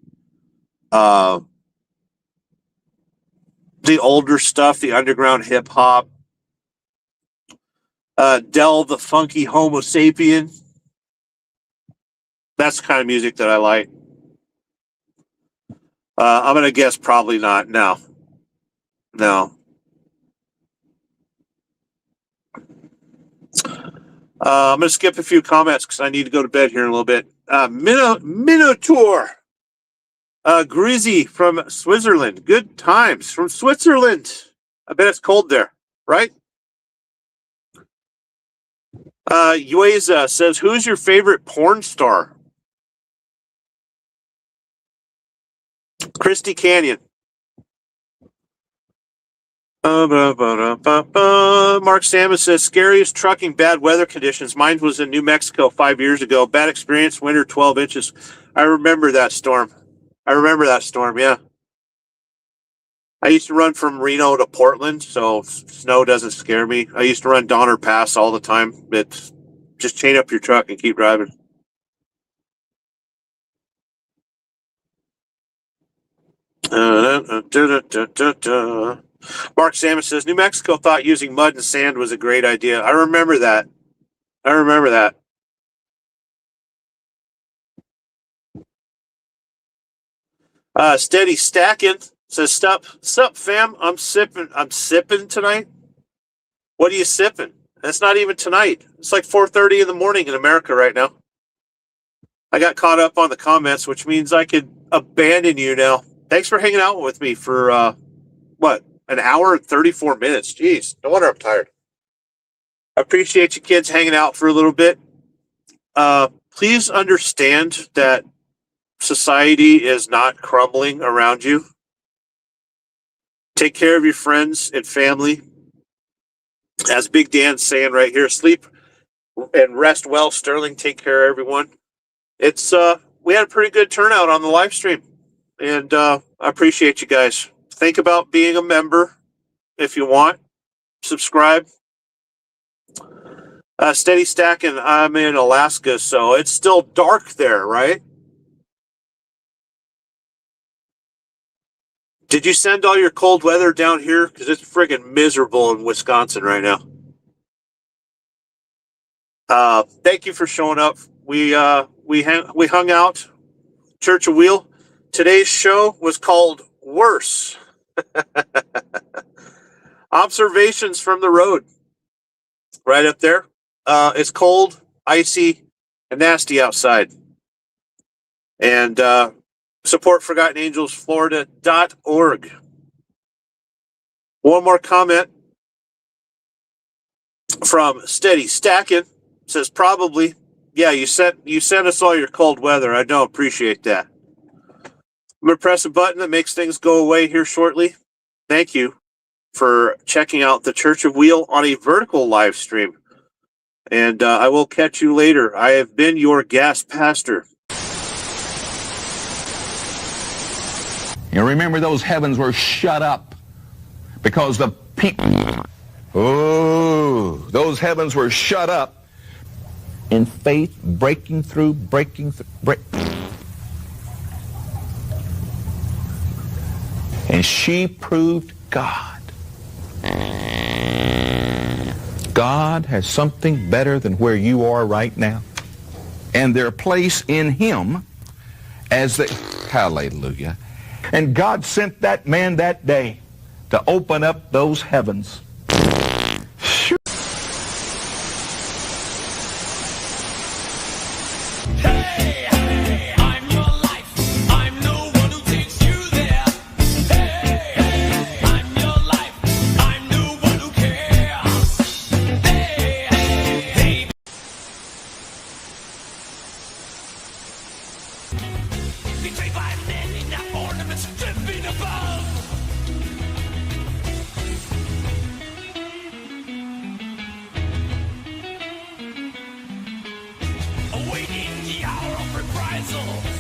The older stuff, the underground hip hop. Del the Funky Homo Sapien. That's the kind of music that I like. I'm going to guess probably not. No. I'm going to skip a few comments because I need to go to bed here in a little bit. Minotaur. Grizzy from Switzerland. Good times from Switzerland. I bet it's cold there, right? Yueza says, "Who's your favorite porn star?" Christy Canyon. Mark Samus says, "Scariest trucking, bad weather conditions. Mine was in New Mexico 5 years ago. Bad experience, winter 12 inches. I remember that storm. Yeah. I used to run from Reno to Portland, so snow doesn't scare me. I used to run Donner Pass all the time. It's just chain up your truck and keep driving. Mark Salmon says, "New Mexico thought using mud and sand was a great idea." I remember that. Steady Stacking says, Sup, fam. I'm sipping tonight. What are you sipping? That's not even tonight. It's like 4:30 in the morning in America right now. I got caught up on the comments, which means I could abandon you now. Thanks for hanging out with me for, an hour and 34 minutes. Jeez, no wonder I'm tired. I appreciate you kids hanging out for a little bit. Please understand that society is not crumbling around you. Take care of your friends and family. As Big Dan's saying right here, sleep and rest well, Sterling. Take care of everyone. It's we had a pretty good turnout on the live stream, and I appreciate you guys. Think about being a member if you want. Subscribe. Steady Stacking, I'm in Alaska, so it's still dark there, right? Did you send all your cold weather down here? Because it's friggin' miserable in Wisconsin right now. Thank you for showing up. We hung out. Church of Wheel. Today's show was called Worse. Observations from the road. Right up there. It's cold, icy, and nasty outside. And support Forgotten Angels Florida.org. One more comment from Steady Stacking. Says, probably, yeah, you sent us all your cold weather. I don't appreciate that. I'm going to press a button that makes things go away here shortly. Thank you for checking out the Church of Wheel on a vertical live stream. And I will catch you later. I have been your gas pastor. You remember those heavens were shut up because the people, those heavens were shut up in faith, breaking through. And she proved God. God has something better than where you are right now. and their place in him as they, hallelujah. And God sent that man that day to open up those heavens. Betrayed by men in their ornaments dripping above. Awaiting the hour of reprisal.